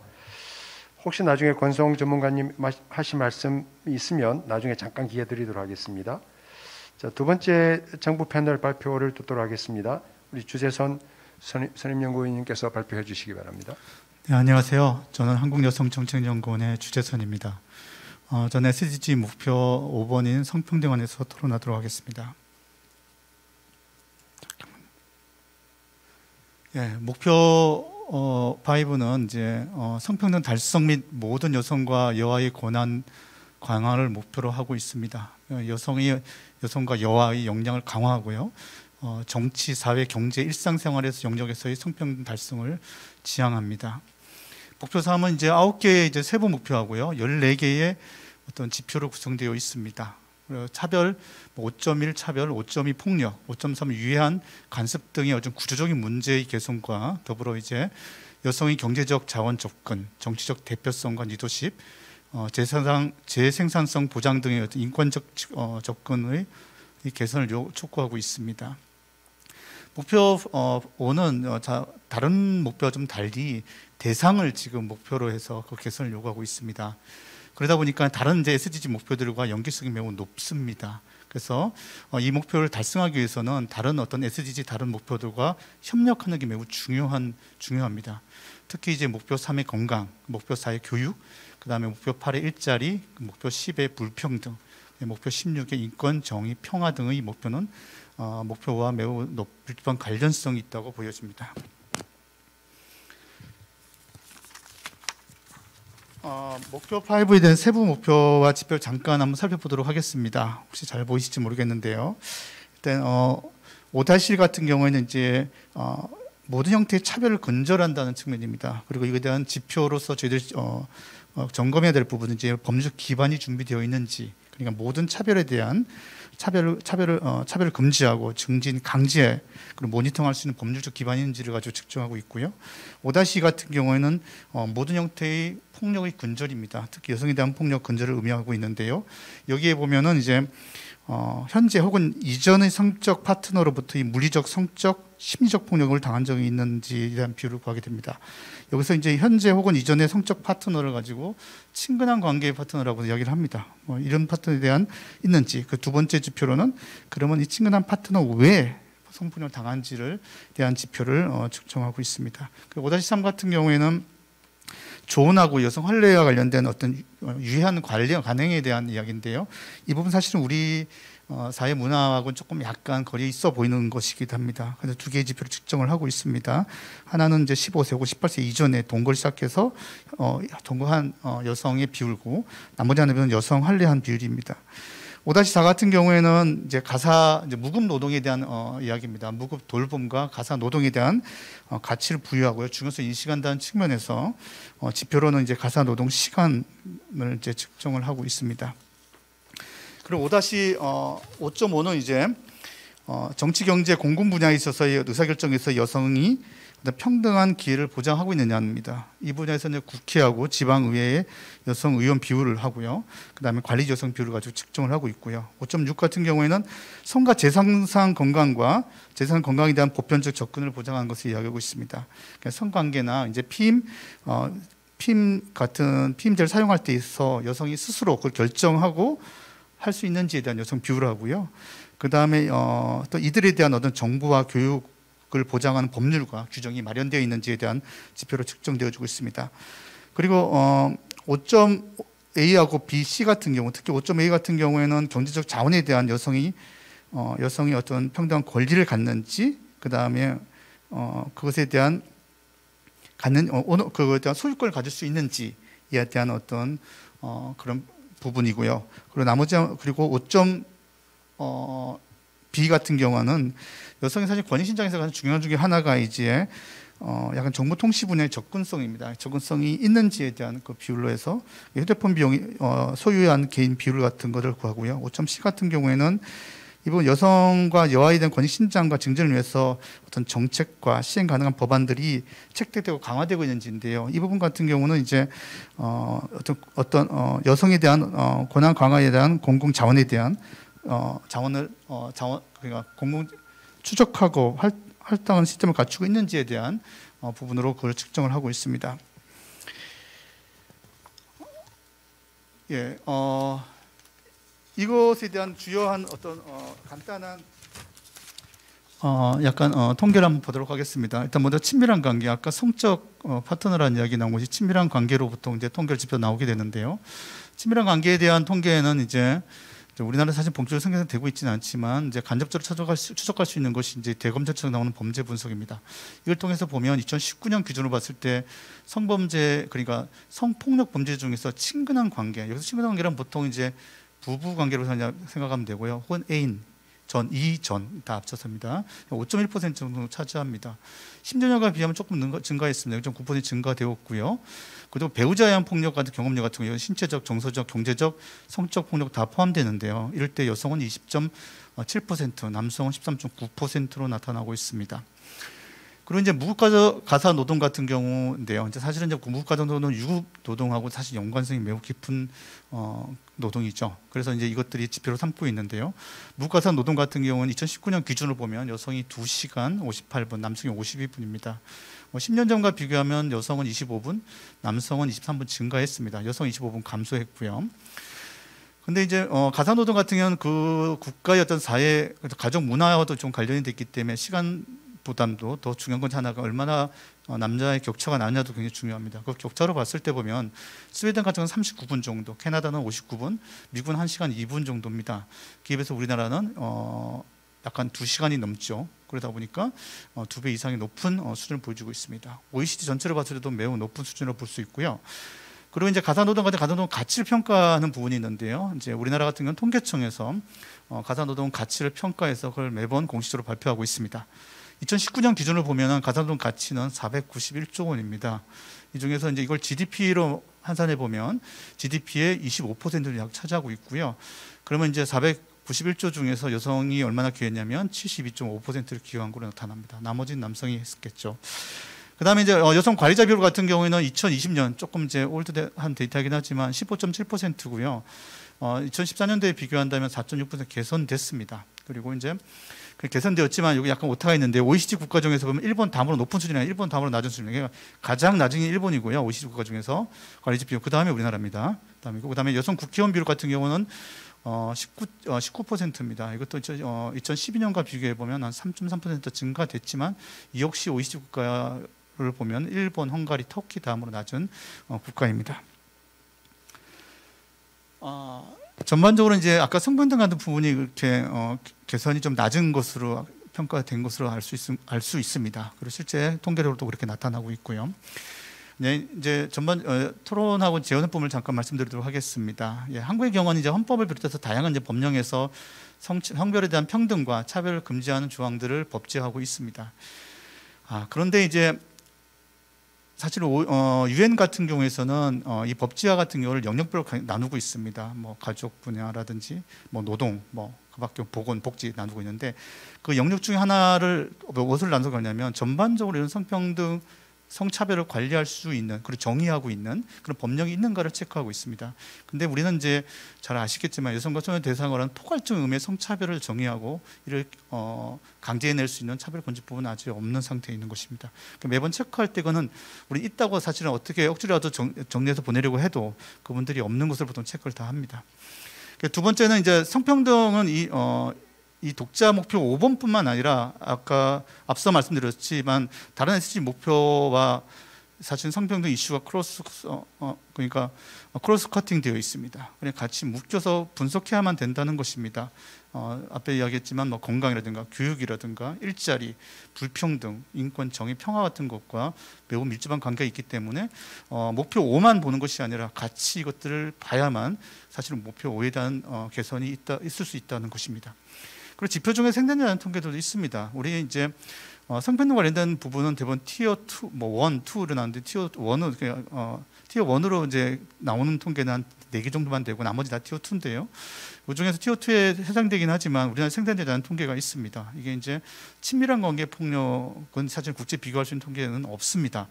혹시 나중에 권성 전문가님 하실 말씀이 있으면 나중에 잠깐 기회 드리도록 하겠습니다. 자, 두 번째 정부 패널 발표를 듣도록 하겠습니다. 우리 주재선 선임연구위원님께서 발표해 주시기 바랍니다.
네, 안녕하세요. 저는 한국여성정책연구원의 주재선입니다. 저는 SDG 목표 5번인 성평등안에서 토론하도록 하겠습니다. 목표 5는 이제 성평등 달성 및 모든 여성과 여아의 권한 강화를 목표로 하고 있습니다. 여성과 여아의 역량을 강화하고요. 정치, 사회, 경제, 일상생활에서 영역에서의 성평등 달성을 지향합니다. 목표 3은 이제 9개의 이제 세부 목표하고요. 14개의 어떤 지표로 구성되어 있습니다. 차별, 5.1 차별, 5.2 폭력, 5.3 유해한 간섭 등의 어떤 구조적인 문제의 개선과 더불어 이제 여성의 경제적 자원 접근, 정치적 대표성과 리더십, 재생산성 보장 등의 어떤 인권적 접근의 개선을 촉구하고 있습니다. 목표 5는 다른 목표와 좀 달리 대상을 지금 목표로 해서 그 개선을 요구하고 있습니다. 그러다 보니까 다른 이제 SDG 목표들과 연계성이 매우 높습니다. 그래서 이 목표를 달성하기 위해서는 다른 어떤 SDG 다른 목표들과 협력하는 게 매우 중요합니다. 특히 이제 목표 3의 건강, 목표 4의 교육, 그다음에 목표 8의 일자리, 목표 10의 불평등, 목표 16의 인권, 정의, 평화 등의 목표는 목표와 매우 밀접한 관련성이 있다고 보여집니다. 목표 5에 대한 세부 목표와 지표를 잠깐 한번 살펴보도록 하겠습니다. 혹시 잘 보이실지 모르겠는데요. 일단 5-1 같은 경우에는 이제 모든 형태의 차별을 근절한다는 측면입니다. 그리고 이거에 대한 지표로서 저희들이 점검해야 될 부분은 이제 법률적 기반이 준비되어 있는지, 그러니까 모든 차별에 대한 차별을 금지하고 증진, 강제, 그리고 모니터할 수 있는 법률적 기반이 있는지를 가지고 측정하고 있고요. 5-2 같은 경우에는 모든 형태의 폭력의 근절입니다. 특히 여성에 대한 폭력 근절을 의미하고 있는데요. 여기에 보면은 이제 현재 혹은 이전의 성적 파트너로부터의 물리적, 성적, 심리적 폭력을 당한 적이 있는지에 대한 비율을 구하게 됩니다. 여기서 이제 현재 혹은 이전의 성적 파트너를 가지고 친근한 관계의 파트너라고 이야기를 합니다. 이런 파트너에 대한 있는지, 그 두 번째 지표로는 그러면 이 친근한 파트너 외에 성폭력을 당한지를 대한 지표를 측정하고 있습니다. 5-3 같은 경우에는 조언하고 여성 환례와 관련된 어떤 유해한 관련 관행에 대한 이야기인데요. 이 부분 사실은 우리 사회 문화하고는 조금 약간 거리에 있어 보이는 것이기도 합니다. 그래서 두 개의 지표를 측정을 하고 있습니다. 하나는 이제 15세고 18세 이전에 동거를 시작해서 동거한 여성의 비율고, 나머지 하나는 여성 할례한 비율입니다. 5-4 같은 경우에는 이제 무급 노동에 대한 이야기입니다. 무급 돌봄과 가사 노동에 대한 가치를 부여하고요. 중요성을 인식한다는 측면에서 지표로는 이제 가사 노동 시간을 이제 측정을 하고 있습니다. 그리고 5-5.5는 이제 정치, 경제, 공군 분야에 있어서의 의사결정에서 여성이 평등한 기회를 보장하고 있느냐입니다. 이 분야에서는 국회하고 지방의회의 여성 의원 비율을 하고요. 그다음에 관리 여성 비율을 가지고 측정을 하고 있고요. 5.6 같은 경우에는 성과 재산상 건강과 재산 건강에 대한 보편적 접근을 보장하는 것을 이야기하고 있습니다. 그러니까 성관계나 이제 피임 같은 피임제를 사용할 때 있어 여성이 스스로 그걸 결정하고 할 수 있는지에 대한 여성 비율을 하고요. 그다음에 또 이들에 대한 어떤 정부와 교육을 보장하는 법률과 규정이 마련되어 있는지에 대한 지표로 측정되어지고 있습니다. 그리고 5.A하고 B, C 같은 경우, 특히 5.A 같은 경우에는 경제적 자원에 대한 여성이 어떤 평등한 권리를 갖는지, 그다음에 그것에 대한 그것에 대한 소유권을 가질 수 있는지에 대한 어떤 그런 부분이고요. 그리고 5.B 같은 경우는 여성의 사실 권익 신장에서 가장 중요한 중에 하나가 이제 약간 정보 통신 분야의 접근성입니다. 접근성이 있는지에 대한 그 비율로 해서 휴대폰 비용이 소유한 개인 비율 같은 것을 구하고요. 5.C 같은 경우에는 이번 여성과 여아에 대한 권익 신장과 증진을 위해서 어떤 정책과 시행 가능한 법안들이 채택되고 강화되고 있는지인데요. 이 부분 같은 경우는 이제 어떤 여성에 대한 권한 강화에 대한 공공 자원에 대한 그러니까 공공 추적하고 할당하는 시스템을 갖추고 있는지에 대한 부분으로 그걸 측정을 하고 있습니다. 예, 이것에 대한 주요한 어떤 간단한 약간 통계를 한번 보도록 하겠습니다. 일단 먼저 친밀한 관계, 아까 성적 파트너라는 이야기 나온 것이 친밀한 관계로 보통 이제 통계를 지표 나오게 되는데요. 친밀한 관계에 대한 통계는 이제 우리나라 사실 본격적으로 생산되고 있지는 않지만 이제 간접적으로 추적할 수 있는 것이 이제 대검찰청 나오는 범죄 분석입니다. 이걸 통해서 보면 2019년 기준으로 봤을 때 성범죄, 그러니까 성폭력 범죄 중에서 친근한 관계, 여기서 친근한 관계란 보통 이제 부부 관계로 생각하면 되고요. 혹은 애인, 이전 다 합쳐서입니다. 5.1% 정도 차지합니다. 10년여가 비하면 조금 증가했습니다. 0.9% 증가되었고요. 그리고 배우자에 의한 폭력 같은 경험력 같은 경우는 신체적, 정서적, 경제적, 성적 폭력 다 포함되는데요. 이럴 때 여성은 20.7%, 남성은 13.9%로 나타나고 있습니다. 그리고 이제 무급가사 노동 같은 경우인데요. 이제 사실은 이제 무급가사 노동은 유급 노동하고 사실 연관성이 매우 깊은 노동이죠. 그래서 이제 이것들이 지표로 삼고 있는데요. 무급가사 노동 같은 경우는 2019년 기준으로 보면 여성이 2시간 58분, 남성이 52분입니다. 10년 전과 비교하면 여성은 25분, 남성은 23분 증가했습니다. 여성 25분 감소했고요. 근데 이제 가사노동 같은 경우는 그 국가의 어떤 사회, 가족 문화와도 좀 관련이 됐기 때문에 시간 부담도 더 중요한 건 하나가 얼마나 남자의 격차가 나느냐도 굉장히 중요합니다. 그 격차로 봤을 때 보면 스웨덴 같은 경우는 39분 정도, 캐나다는 59분, 미국은 1시간 2분 정도입니다. 그에 비해서 우리나라는 약간 2시간이 넘죠. 그러다 보니까 2배 이상의 높은 수준을 보여주고 있습니다. OECD 전체를 봤을 때도 매우 높은 수준으로 볼 수 있고요. 그리고 이제 가사노동 같은 가사노동 가치를 평가하는 부분이 있는데요. 이제 우리나라 같은 경우는 통계청에서 가사노동 가치를 평가해서 그걸 매번 공식적으로 발표하고 있습니다. 2019년 기준을 보면 가사노동 가치는 491조 원입니다. 이 중에서 이제 이걸 GDP로 환산해 보면 GDP의 25%를 약 차지하고 있고요. 그러면 이제 491조 중에서 여성이 얼마나 기여했냐면 72.5%를 기여한 걸로 나타납니다. 나머지는 남성이 했겠죠. 그다음에 이제 여성 관리자 비율 같은 경우에는 2020년 조금 이제 올드한 데이터이긴 하지만 15.7%고요. 2014년도에 비교한다면 4.6% 개선됐습니다. 그리고 이제 개선되었지만 여기 약간 오타가 있는데 OECD 국가 중에서 보면 일본 다음으로 높은 수준이 아니라 일본 다음으로 낮은 수준이에요. 가장 낮은 게 일본이고요. OECD 국가 중에서 관리자 비율. 그다음에 우리나라입니다. 그다음에 여성 국회의원 비율 같은 경우는 19%입니다. 이것도 2012년과 비교해 보면 한 3.3% 증가됐지만 이 역시 OECD 국가를 보면 일본, 헝가리, 터키 다음으로 낮은 국가입니다. 전반적으로 이제 아까 성평등 같은 부분이 이렇게 개선이 좀 낮은 것으로 평가된 것으로 알 수 있습니다. 그리고 실제 통계적으로도 그렇게 나타나고 있고요. 네, 이제 전반 토론하고 재원법을 잠깐 말씀드리도록 하겠습니다. 예, 한국의 경우는 이제 헌법을 비롯해서 다양한 이제 법령에서 성별에 대한 평등과 차별을 금지하는 조항들을 법제하고 있습니다. 그런데 이제 사실 유엔 같은 경우에서는 이 법제화 같은 경우를 영역별로 나누고 있습니다. 뭐 가족 분야라든지 뭐 노동, 뭐 그밖에 보건, 복지 나누고 있는데 그 영역 중에 하나를 무엇을 나누고 있냐면 전반적으로 이런 성평등, 성차별을 관리할 수 있는 그리고 정의하고 있는 그런 법령이 있는가를 체크하고 있습니다. 근데 우리는 이제 잘 아시겠지만 여성과 소년 대상으로 하는 포괄적 의미의 성차별을 정의하고 이를 강제해낼 수 있는 차별금지법은 아직 없는 상태에 있는 것입니다. 그러니까 매번 체크할 때 그거는 우리 있다고 사실은 어떻게 억지로라도 정리해서 보내려고 해도 그분들이 없는 것을 보통 체크를 다 합니다. 두 번째는 이제 성평등은 이 독자 목표 5번뿐만 아니라 아까 앞서 말씀드렸지만 다른 SDG 목표와 사실 성평등 이슈가 그러니까 크로스 커팅 되어 있습니다. 그냥 같이 묶여서 분석해야만 된다는 것입니다. 앞에 이야기했지만 뭐 건강이라든가 교육이라든가 일자리, 불평등, 인권, 정의, 평화 같은 것과 매우 밀접한 관계가 있기 때문에 목표 5만 보는 것이 아니라 같이 이것들을 봐야만 사실은 목표 5에 대한 개선이 있을 수 있다는 것입니다. 그리고 지표 중에 생산자라는 통계도 있습니다. 우리 이제 성평등 관련된 부분은 대부분 티어 2, 뭐 1, 2로 나오는데 티어 1으로 이제 나오는 통계는 한 4개 정도만 되고 나머지 다 티어 2인데요. 그 중에서 티어 2에 해당되긴 하지만 우리나라 생산되지 않은 통계가 있습니다. 이게 이제 친밀한 관계 폭력은 사실 국제 비교할 수 있는 통계는 없습니다.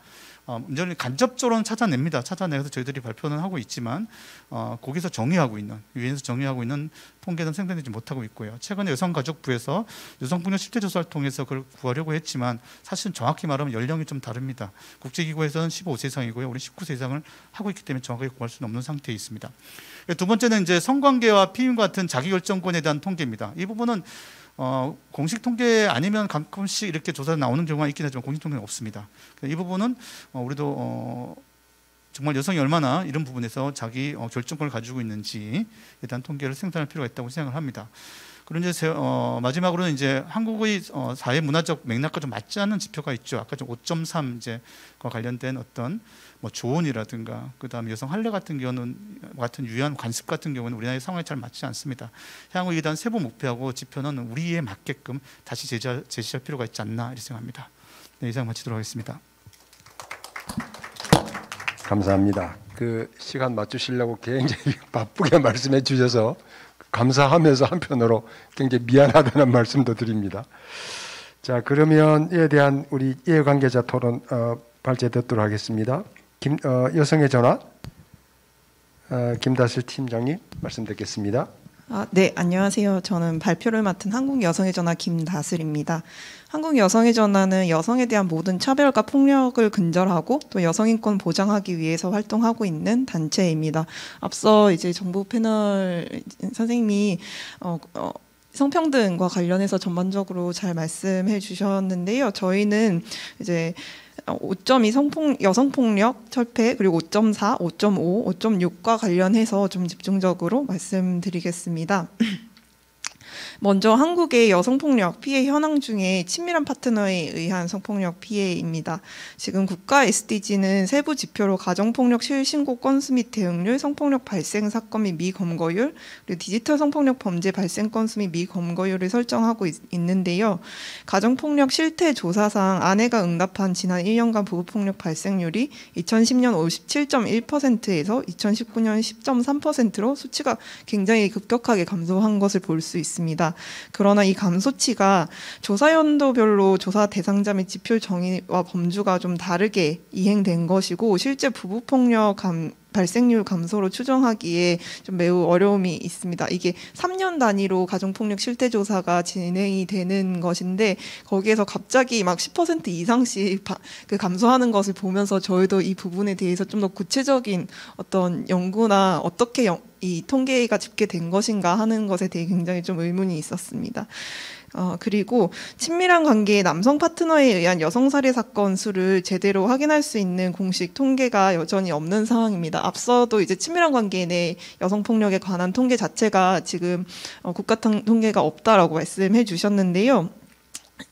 문제는 간접적으로는 찾아내서 저희들이 발표는 하고 있지만 거기서 정의하고 있는 유엔에서 정의하고 있는 통계는 생산되지 못하고 있고요. 최근에 여성가족부에서 여성폭력 실태조사를 통해서 그걸 구하려고 했지만 사실은 정확히 말하면 연령이 좀 다릅니다. 국제기구에서는 15세 이상이고요. 우리 19세 이상을 하고 있기 때문에 정확하게 구할 수는 없는 상태에 있습니다. 두 번째는 이제 성관계와 피임 같은 자기결정권에 대한 통계입니다. 이 부분은 공식 통계 아니면 가끔씩 이렇게 조사가 나오는 경우가 있긴 하지만 공식 통계는 없습니다. 이 부분은 우리도 정말 여성이 얼마나 이런 부분에서 자기 결정권을 가지고 있는지에 대한 통계를 생산할 필요가 있다고 생각을 합니다. 그리고 이제 마지막으로는 이제 한국의 사회 문화적 맥락과 좀 맞지 않는 지표가 있죠. 아까 좀 5.3 이제 과 관련된 어떤 뭐 조언이라든가 그다음에 여성 할례 같은 경우는 같은 유한 관습 같은 경우는 우리나라의 상황에 잘 맞지 않습니다. 향후 이에 대한 세부 목표하고 지표는 우리에 맞게끔 다시 제시할 필요가 있지 않나 이렇게 생각합니다. 네, 이상 마치도록 하겠습니다.
감사합니다. 그 시간 맞추시려고 굉장히 바쁘게 말씀해 주셔서 감사하면서 한편으로 굉장히 미안하다는 말씀도 드립니다. 자, 그러면 이에 대한 우리 이해관계자 토론 발제듣도록 하겠습니다. 여성의 전화 김다슬 팀장님 말씀 듣겠습니다.
네, 안녕하세요. 저는 발표를 맡은 한국여성의전화 김다슬입니다. 한국여성의전화는 여성에 대한 모든 차별과 폭력을 근절하고 또 여성인권 보장하기 위해서 활동하고 있는 단체입니다. 앞서 이제 정보 패널 선생님이 성평등과 관련해서 전반적으로 잘 말씀해 주셨는데요. 저희는 이제 5.2 여성폭력 철폐 그리고 5.4, 5.5, 5.6과 관련해서 좀 집중적으로 말씀드리겠습니다. 먼저 한국의 여성폭력 피해 현황 중에 친밀한 파트너에 의한 성폭력 피해입니다. 지금 국가 SDG는 세부 지표로 가정폭력 실신고 건수 및 대응률, 성폭력 발생 사건 및 미검거율, 그리고 디지털 성폭력 범죄 발생 건수 및 미검거율을 설정하고 있는데요. 가정폭력 실태 조사상 아내가 응답한 지난 1년간 부부폭력 발생률이 2010년 57.1%에서 2019년 10.3%로 수치가 굉장히 급격하게 감소한 것을 볼 수 있습니다. 그러나 이 감소치가 조사 연도별로 조사 대상자 및 지표 정의와 범주가 좀 다르게 이행된 것이고 실제 부부폭력 발생률 감소로 추정하기에 좀 매우 어려움이 있습니다. 이게 3년 단위로 가정폭력 실태조사가 진행이 되는 것인데 거기에서 갑자기 막 10% 이상씩 감소하는 것을 보면서 저희도 이 부분에 대해서 좀 더 구체적인 어떤 연구나 어떻게 이 통계가 집계된 것인가 하는 것에 대해 굉장히 좀 의문이 있었습니다. 그리고 친밀한 관계의 남성 파트너에 의한 여성 살해 사건 수를 제대로 확인할 수 있는 공식 통계가 여전히 없는 상황입니다. 앞서도 이제 친밀한 관계 내 여성 폭력에 관한 통계 자체가 지금 국가 통계가 없다라고 말씀해 주셨는데요.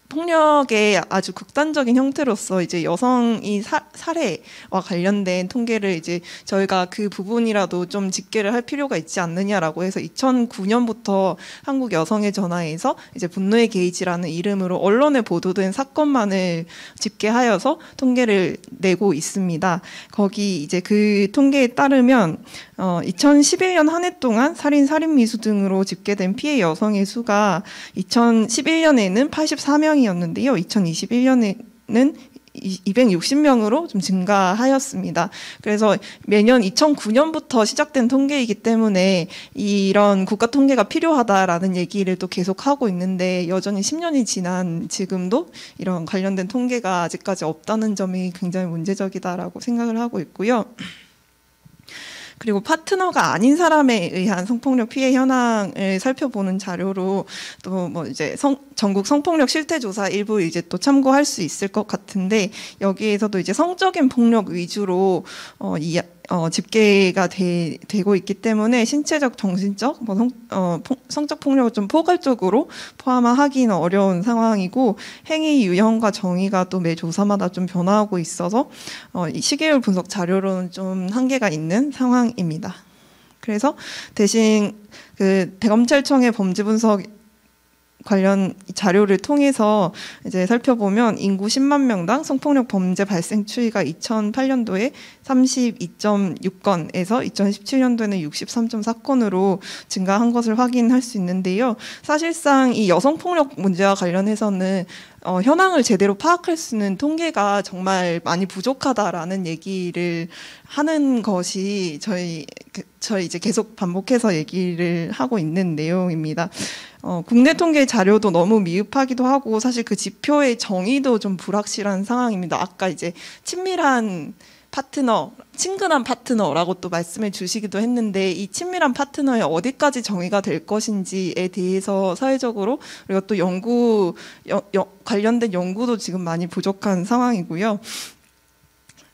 폭력의 아주 극단적인 형태로서 이제 여성이 살해와 관련된 통계를 이제 저희가 그 부분이라도 좀 집계를 할 필요가 있지 않느냐라고 해서 2009년부터 한국 여성의 전화에서 이제 분노의 게이지라는 이름으로 언론에 보도된 사건만을 집계하여서 통계를 내고 있습니다. 거기 이제 그 통계에 따르면 2011년 한 해 동안 살인, 살인미수 등으로 집계된 피해 여성의 수가 2011년에는 84명이었는데요. 2021년에는 260명으로 좀 증가하였습니다. 그래서 매년 2009년부터 시작된 통계이기 때문에 이런 국가 통계가 필요하다라는 얘기를 또 계속하고 있는데 여전히 10년이 지난 지금도 이런 관련된 통계가 아직까지 없다는 점이 굉장히 문제적이다라고 생각을 하고 있고요. 그리고 파트너가 아닌 사람에 의한 성폭력 피해 현황을 살펴보는 자료로 또 뭐 이제 전국 성폭력 실태 조사 일부 이제 또 참고할 수 있을 것 같은데 여기에서도 이제 성적인 폭력 위주로 집계가 되고 있기 때문에 신체적, 정신적, 성적 폭력을 좀 포괄적으로 포함하기는 어려운 상황이고 행위 유형과 정의가 또 매 조사마다 좀 변화하고 있어서 이 시계열 분석 자료로는 좀 한계가 있는 상황입니다. 그래서 대신 그 대검찰청의 범죄 분석 관련 자료를 통해서 이제 살펴보면 인구 10만 명당 성폭력 범죄 발생 추이가 2008년도에 32.6건에서 2017년도에는 63.4건으로 증가한 것을 확인할 수 있는데요. 사실상 이 여성폭력 문제와 관련해서는 현황을 제대로 파악할 수 있는 통계가 정말 많이 부족하다라는 얘기를 하는 것이 저희 이제 계속 반복해서 얘기를 하고 있는 내용입니다. 국내 통계 자료도 너무 미흡하기도 하고 사실 그 지표의 정의도 좀 불확실한 상황입니다. 아까 이제 친밀한 파트너, 친근한 파트너라고 또 말씀해 주시기도 했는데 이 친밀한 파트너에 어디까지 정의가 될 것인지에 대해서 사회적으로 그리고 또 관련된 연구도 지금 많이 부족한 상황이고요.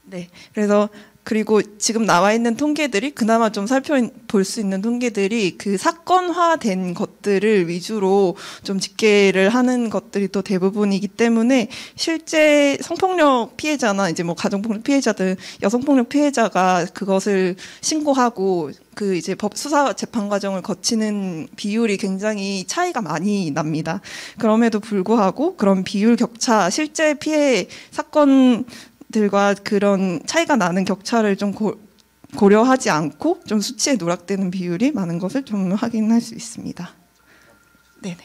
네, 그래서 그리고 지금 나와 있는 통계들이 그나마 좀 살펴볼 수 있는 통계들이 그 사건화된 것들을 위주로 좀 집계를 하는 것들이 또 대부분이기 때문에 실제 성폭력 피해자나 이제 뭐 가정폭력 피해자들, 여성폭력 피해자가 그것을 신고하고 그 이제 법 수사 재판 과정을 거치는 비율이 굉장히 차이가 많이 납니다. 그럼에도 불구하고 그런 비율 격차, 실제 피해 사건들과 그런 차이가 나는 격차를 좀 고려하지 않고 좀 수치에 누락되는 비율이 많은 것을 좀 확인할 수 있습니다. 네네.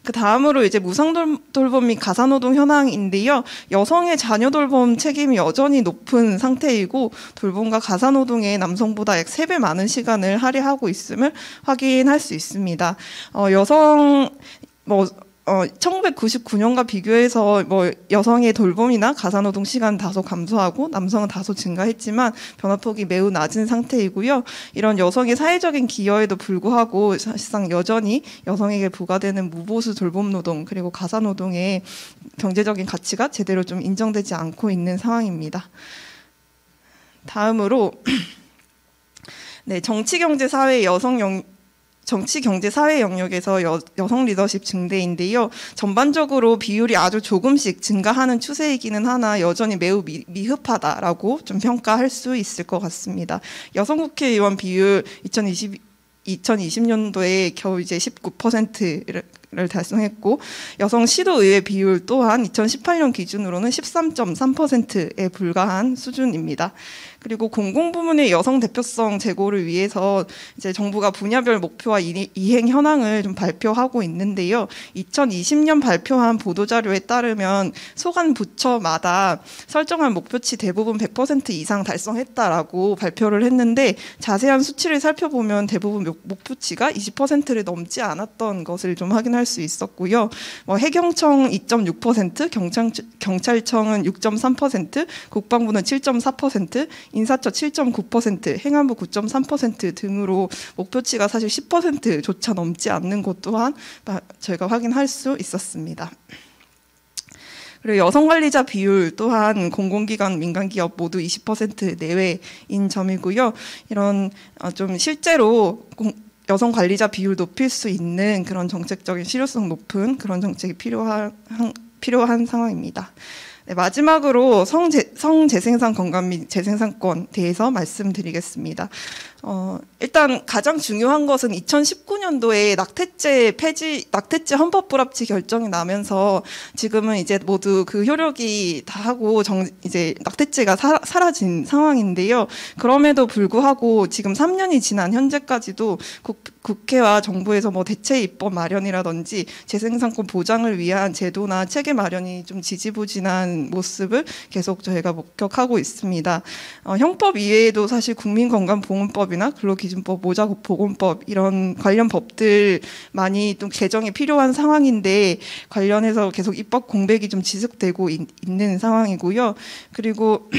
그 다음으로 이제 무상돌봄 및 가사노동 현황인데요. 여성의 자녀 돌봄 책임이 여전히 높은 상태이고 돌봄과 가사노동에 남성보다 약 3배 많은 시간을 할애하고 있음을 확인할 수 있습니다. 여성 1999년과 비교해서 뭐 여성의 돌봄이나 가사노동 시간 다소 감소하고 남성은 다소 증가했지만 변화폭이 매우 낮은 상태이고요. 이런 여성의 사회적인 기여에도 불구하고 사실상 여전히 여성에게 부과되는 무보수 돌봄 노동 그리고 가사노동의 경제적인 가치가 제대로 좀 인정되지 않고 있는 상황입니다. 다음으로 네, 정치, 경제, 사회 영역에서 여성 리더십 증대인데요. 전반적으로 비율이 아주 조금씩 증가하는 추세이기는 하나 여전히 매우 미흡하다라고 좀 평가할 수 있을 것 같습니다. 여성 국회의원 비율 2020년도에 겨우 이제 19%를 달성했고 여성 시도의회 비율 또한 2018년 기준으로는 13.3%에 불과한 수준입니다. 그리고 공공부문의 여성 대표성 제고를 위해서 이제 정부가 분야별 목표와 이행 현황을 좀 발표하고 있는데요. 2020년 발표한 보도자료에 따르면 소관 부처마다 설정한 목표치 대부분 100% 이상 달성했다라고 발표를 했는데 자세한 수치를 살펴보면 대부분 목표치가 20%를 넘지 않았던 것을 좀 확인할 수 있었고요. 해경청 2.6%, 경찰청은 6.3%, 국방부는 7.4%, 인사처 7.9%, 행안부 9.3% 등으로 목표치가 사실 10%조차 넘지 않는 것 또한 저희가 확인할 수 있었습니다. 그리고 여성 관리자 비율 또한 공공기관, 민간기업 모두 20% 내외인 점이고요. 이런 좀 실제로 여성 관리자 비율 높일 수 있는 그런 정책적인 실효성 높은 그런 정책이 필요한 상황입니다. 네, 마지막으로 성재생산 건강 및 재생산권에 대해서 말씀드리겠습니다. 일단 가장 중요한 것은 2019년도에 낙태죄 헌법 불합치 결정이 나면서 지금은 이제 모두 그 효력이 다 하고 이제 낙태죄가 사라진 상황인데요. 그럼에도 불구하고 지금 3년이 지난 현재까지도 국회와 정부에서 뭐 대체 입법 마련이라든지 재생산권 보장을 위한 제도나 체계 마련이 좀 지지부진한 모습을 계속 저희가 목격하고 있습니다. 형법 이외에도 사실 국민건강보험법이나 근로기준법, 모자보건법 이런 관련 법들 많이 또 개정이 필요한 상황인데 관련해서 계속 입법 공백이 좀 지속되고 있는 상황이고요. 그리고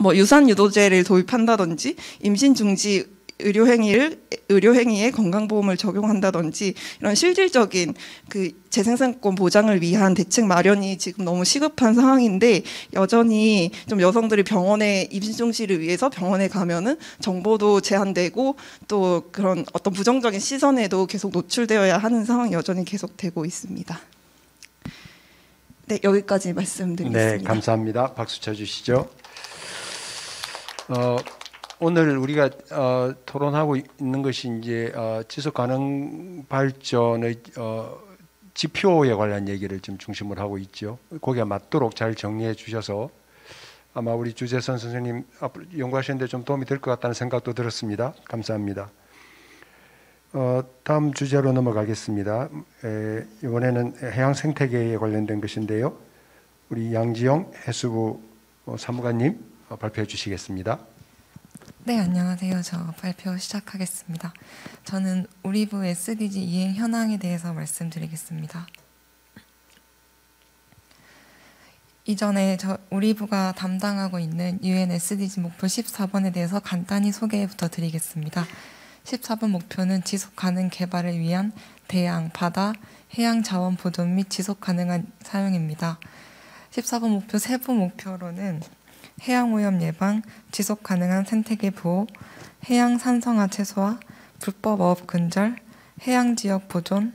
뭐 유산유도제를 도입한다든지 임신 중지 의료행위에 건강보험을 적용한다든지 이런 실질적인 그 재생산권 보장을 위한 대책 마련이 지금 너무 시급한 상황인데 여전히 좀 여성들이 임신 중지를 위해서 병원에 가면은 정보도 제한되고 또 그런 어떤 부정적인 시선에도 계속 노출되어야 하는 상황이 여전히 계속되고 있습니다. 네, 여기까지 말씀드리겠습니다.
네, 감사합니다. 박수 쳐주시죠. 오늘 우리가 토론하고 있는 것이 이제 지속 가능 발전의 지표에 관한 얘기를 지금 중심으로 하고 있죠. 거기에 맞도록 잘 정리해 주셔서 아마 우리 주재선 선생님 앞으로 연구하시는데 좀 도움이 될 것 같다는 생각도 들었습니다. 감사합니다. 다음 주제로 넘어가겠습니다. 이번에는 해양 생태계에 관련된 것인데요. 우리 양지영 해수부 사무관님 발표해 주시겠습니다.
네, 안녕하세요. 저 발표 시작하겠습니다. 저는 우리 부 SDG 이행 현황에 대해서 말씀드리겠습니다. 이전에 우리 부가 담당하고 있는 UN SDG 목표 14번에 대해서 간단히 소개부터 드리겠습니다. 14번 목표는 지속 가능 개발을 위한 대양, 바다, 해양 자원 보존 및 지속 가능한 사용입니다. 14번 목표 세부 목표로는 해양오염 예방, 지속가능한 생태계 보호, 해양 산성화 최소화, 불법 어업 근절, 해양지역 보존,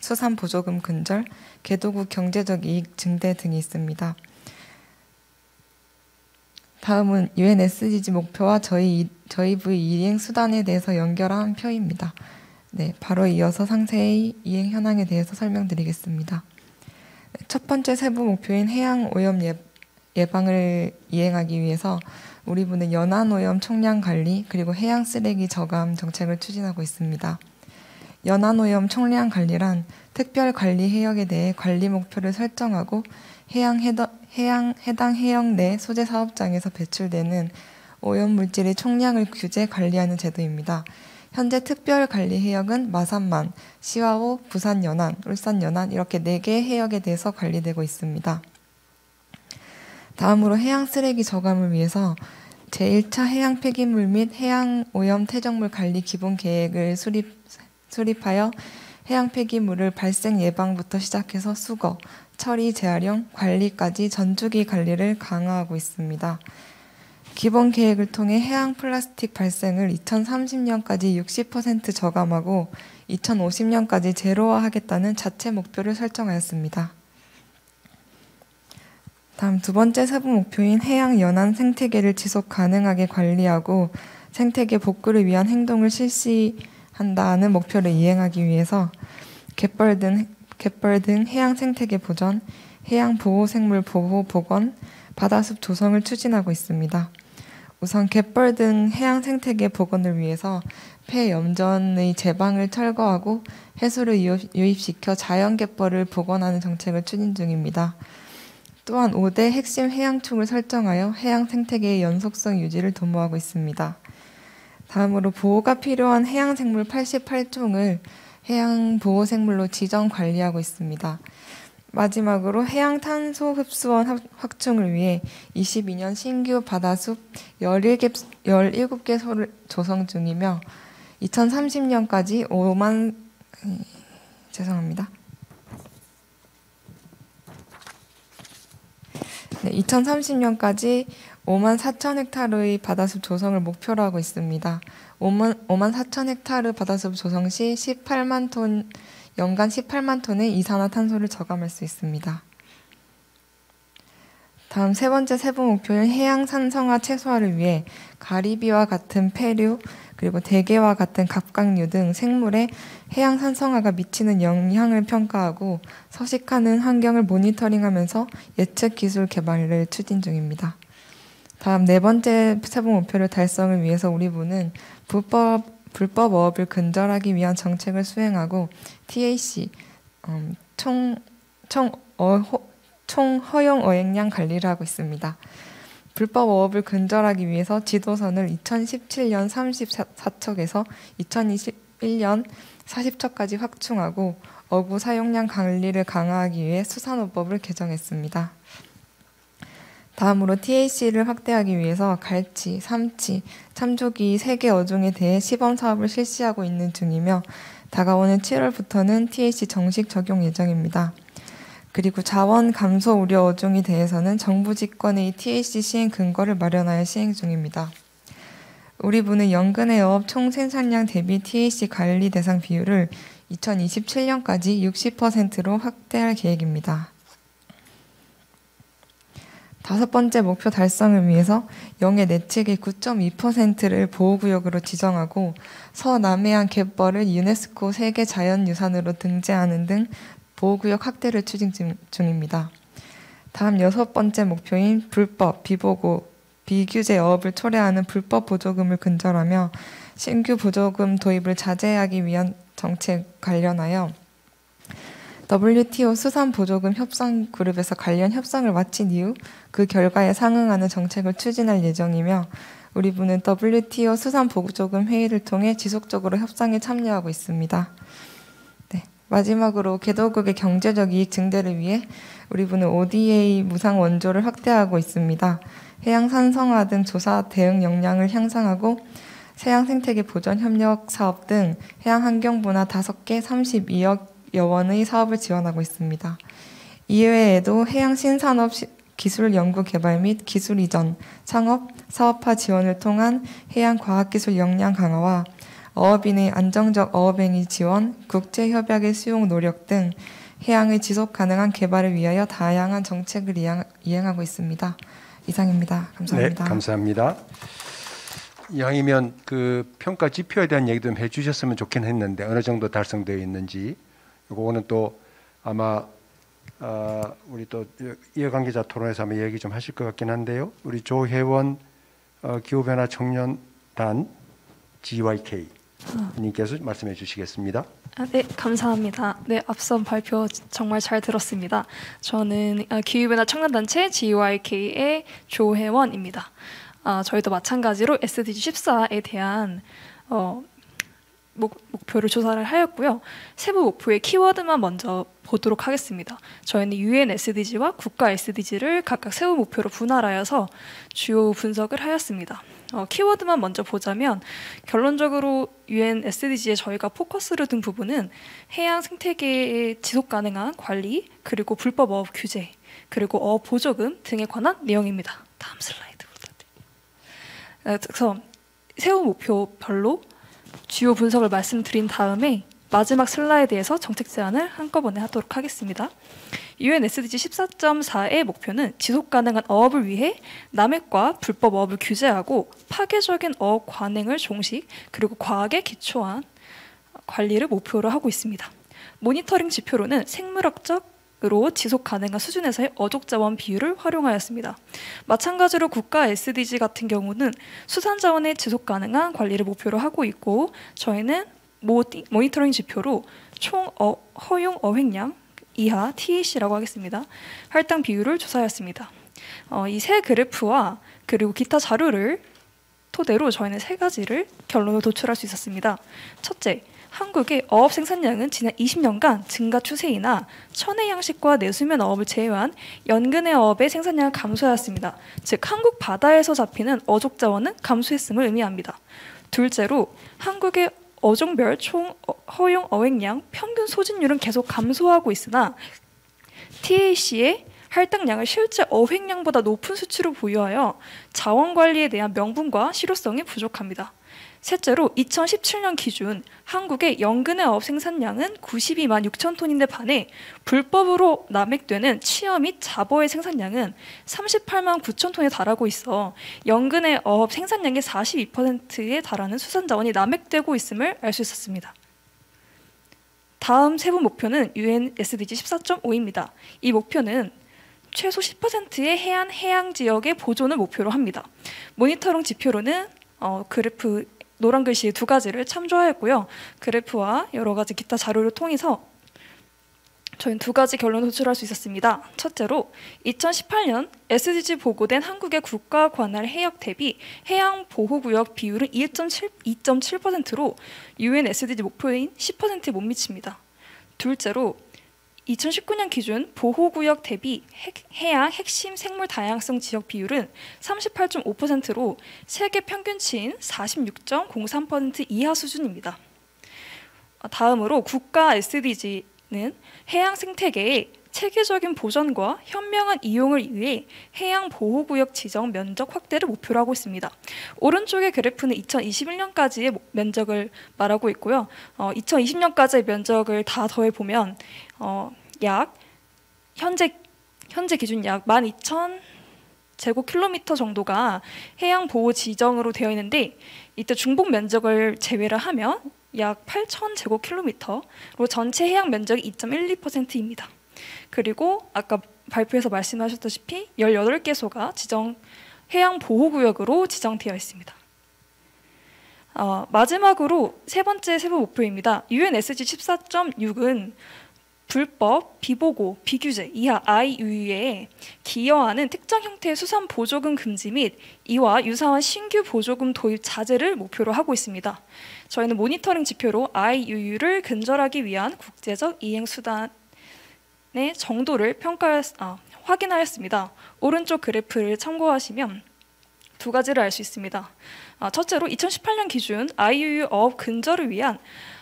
수산 보조금 근절, 개도국 경제적 이익 증대 등이 있습니다. 다음은 UN SDG 목표와 저희 부의 이행 수단에 대해서 연결한 표입니다. 네, 바로 이어서 상세히 이행 현황에 대해서 설명드리겠습니다. 첫 번째 세부 목표인 해양 오염 예방을 이행하기 위해서 우리 부는 연안 오염 총량 관리 그리고 해양 쓰레기 저감 정책을 추진하고 있습니다. 연안 오염 총량 관리란 특별 관리 해역에 대해 관리 목표를 설정하고 해당 해역 내 소재 사업장에서 배출되는 오염 물질의 총량을 규제 관리하는 제도입니다. 현재 특별 관리 해역은 마산만, 시화호, 부산 연안, 울산 연안 이렇게 4개의 해역에 대해서 관리되고 있습니다. 다음으로 해양 쓰레기 저감을 위해서 제1차 해양 폐기물 및 해양 오염 퇴적물 관리 기본 계획을 수립하여 해양 폐기물을 발생 예방부터 시작해서 수거, 처리, 재활용, 관리까지 전주기 관리를 강화하고 있습니다. 기본 계획을 통해 해양 플라스틱 발생을 2030년까지 60% 저감하고 2050년까지 제로화하겠다는 자체 목표를 설정하였습니다. 다음 두 번째 세부 목표인 해양 연안 생태계를 지속 가능하게 관리하고 생태계 복구를 위한 행동을 실시한다는 목표를 이행하기 위해서 갯벌 등 해양 생태계 보전, 해양 보호생물 보호 복원, 바다숲 조성을 추진하고 있습니다. 우선 갯벌 등 해양 생태계 복원을 위해서 폐염전의 제방을 철거하고 해수를 유입시켜 자연 갯벌을 복원하는 정책을 추진 중입니다. 또한 5대 핵심 해양축을 설정하여 해양 생태계의 연속성 유지를 도모하고 있습니다. 다음으로 보호가 필요한 해양생물 88종을 해양보호생물로 지정 관리하고 있습니다. 마지막으로 해양탄소 흡수원 확충을 위해 22년 신규 바다숲 17개소를 조성 중이며 2030년까지 2030년까지 5만 4천 헥타르의 바다숲 조성을 목표로 하고 있습니다. 5만 4천 헥타르 바다숲 조성 시 연간 18만 톤의 이산화탄소를 저감할 수 있습니다. 다음 세 번째 세부 목표는 해양 산성화 최소화를 위해 가리비와 같은 폐류, 그리고 대게와 같은 갑각류 등 생물에 해양 산성화가 미치는 영향을 평가하고 서식하는 환경을 모니터링하면서 예측 기술 개발을 추진 중입니다. 다음 네 번째 세부 목표를 달성을 위해서 우리 부는 불법 어업을 근절하기 위한 정책을 수행하고 TAC 총 허용 어획량 관리를 하고 있습니다. 불법 어업을 근절하기 위해서 지도선을 2017년 34척에서 2021년 40척까지 확충하고 어구 사용량 관리를 강화하기 위해 수산어법을 개정했습니다. 다음으로 TAC를 확대하기 위해서 갈치, 삼치, 참조기 3개 어종에 대해 시범 사업을 실시하고 있는 중이며 다가오는 7월부터는 TAC 정식 적용 예정입니다. 그리고 자원 감소 우려 어종에 대해서는 정부 직권의 TAC 시행 근거를 마련하여 시행 중입니다. 우리 부는 연근해 어업 총 생산량 대비 TAC 관리 대상 비율을 2027년까지 60%로 확대할 계획입니다. 다섯 번째 목표 달성을 위해서 영해 내측의 9.2%를 보호구역으로 지정하고 서남해안 갯벌을 유네스코 세계 자연유산으로 등재하는 등 보호구역 확대를 추진 중입니다. 다음 여섯 번째 목표인 불법, 비보고, 비규제 어업을 초래하는 불법 보조금을 근절하며 신규 보조금 도입을 자제하기 위한 정책 관련하여 WTO 수산보조금 협상그룹에서 관련 협상을 마친 이후 그 결과에 상응하는 정책을 추진할 예정이며 우리 부는 WTO 수산보조금 회의를 통해 지속적으로 협상에 참여하고 있습니다. 네, 마지막으로 개도국의 경제적 이익 증대를 위해 우리 부는 ODA 무상 원조를 확대하고 있습니다. 해양 산성화 등 조사 대응 역량을 향상하고 해양 생태계 보전 협력 사업 등 해양 환경분야 5개 32억 여원의 사업을 지원하고 있습니다. 이외에도 해양 신산업 기술 연구 개발 및 기술 이전, 창업, 사업화 지원을 통한 해양 과학기술 역량 강화와 어업인의 안정적 어업행위 지원, 국제협약의 수용 노력 등 해양의 지속 가능한 개발을 위하여 다양한 정책을 이행하고 있습니다. 이상입니다. 감사합니다.
네, 감사합니다. 이왕이면 그 평가 지표에 대한 얘기 좀 해주셨으면 좋긴 했는데 어느 정도 달성되어 있는지 이거는 또 아마 우리 또 이해관계자 토론에서 한번 얘기 좀 하실 것 같긴 한데요. 우리 조혜원 기후변화 청년단 GYK 님께서 말씀해 주시겠습니다.
네, 감사합니다. 네, 앞선 발표 정말 잘 들었습니다. 저는 기후변화 청년단체 GYK의 조혜원입니다. 저희도 마찬가지로 SDG 14에 대한 목표를 조사를 하였고요. 세부 목표의 키워드만 먼저 보도록 하겠습니다. 저희는 UN SDG와 국가 SDG를 각각 세부 목표로 분할하여서 주요 분석을 하였습니다. 키워드만 먼저 보자면 결론적으로 UN SDG에 저희가 포커스를 둔 부분은 해양 생태계의 지속 가능한 관리, 그리고 불법 어업 규제, 그리고 어업 보조금 등에 관한 내용입니다. 다음 슬라이드 부탁드립니다. 그래서 세부 목표별로 주요 분석을 말씀드린 다음에 마지막 슬라이드에서 정책 제안을 한꺼번에 하도록 하겠습니다. UN SDG 14.4의 목표는 지속 가능한 어업을 위해 남획과 불법 어업을 규제하고 파괴적인 어업 관행을 종식, 그리고 과학에 기초한 관리를 목표로 하고 있습니다. 모니터링 지표로는 생물학적으로 지속 가능한 수준에서의 어족 자원 비율을 활용하였습니다. 마찬가지로 국가 SDG 같은 경우는 수산 자원의 지속 가능한 관리를 목표로 하고 있고, 저희는 모니터링 지표로 총 허용 어획량 이하 TAC라고 하겠습니다. 할당 비율을 조사하였습니다. 이 세 그래프와 그리고 기타 자료를 토대로 저희는 세 가지를 결론을 도출할 수 있었습니다. 첫째, 한국의 어업 생산량은 지난 20년간 증가 추세이나 천혜 양식과 내수면 어업을 제외한 연근해 어업의 생산량을 감소하였습니다. 즉 한국 바다에서 잡히는 어족 자원은 감소했음을 의미합니다. 둘째로 한국의 어종별 총 허용 어획량 평균 소진율은 계속 감소하고 있으나 TAC의 할당량을 실제 어획량보다 높은 수치로 보유하여 자원 관리에 대한 명분과 실효성이 부족합니다. 셋째로 2017년 기준 한국의 연근해 어업 생산량은 92만 6천 톤인데 반해 불법으로 남획되는 취어 및 잡어의 생산량은 38만 9천 톤에 달하고 있어 연근해 어업 생산량의 42%에 달하는 수산 자원이 남획되고 있음을 알 수 있었습니다. 다음 세부 목표는 UN SDG 14.5입니다. 이 목표는 최소 10%의 해양 지역의 보존을 목표로 합니다. 모니터링 지표로는 그래프 노란 글씨 두 가지를 참조하였고요. 그래프와 여러 가지 기타 자료를 통해서 저희는 두 가지 결론을 도출할 수 있었습니다. 첫째로 2018년 SDG 보고된 한국의 국가 관할 해역 대비 해양 보호구역 비율은 2.7%로 UN SDG 목표인 10%에 못 미칩니다. 둘째로 2019년 기준 보호구역 대비 해양 핵심 생물 다양성 지역 비율은 38.5%로 세계 평균치인 46.03% 이하 수준입니다. 다음으로 국가 SDG는 해양 생태계의 체계적인 보전과 현명한 이용을 위해 해양 보호구역 지정 면적 확대를 목표로 하고 있습니다. 오른쪽의 그래프는 2021년까지의 면적을 말하고 있고요. 2020년까지의 면적을 다 더해보면 약 현재 기준 약 12,000 제곱킬로미터 정도가 해양 보호 지정으로 되어 있는데 이때 중복 면적을 제외를 하면 약 8,000 제곱킬로미터로 전체 해양 면적이 2.12%입니다. 그리고 아까 발표에서 말씀하셨다시피 18개소가 지정 해양 보호구역으로 지정되어 있습니다. 마지막으로 세 번째 세부 목표입니다. UN SDG 14.6은 불법, 비보고, 비규제 이하 IUU에 기여하는 특정 형태의 수산 보조금 금지 및 이와 유사한 신규 보조금 도입 자제를 목표로 하고 있습니다. 저희는 모니터링 지표로 IUU를 근절하기 위한 국제적 이행 수단의 정도를 확인하였습니다. 오른쪽 그래프를 참고하시면 두 가지를 알 수 있습니다. 첫째로 2018년 기준 IUU 어업 근절을 위한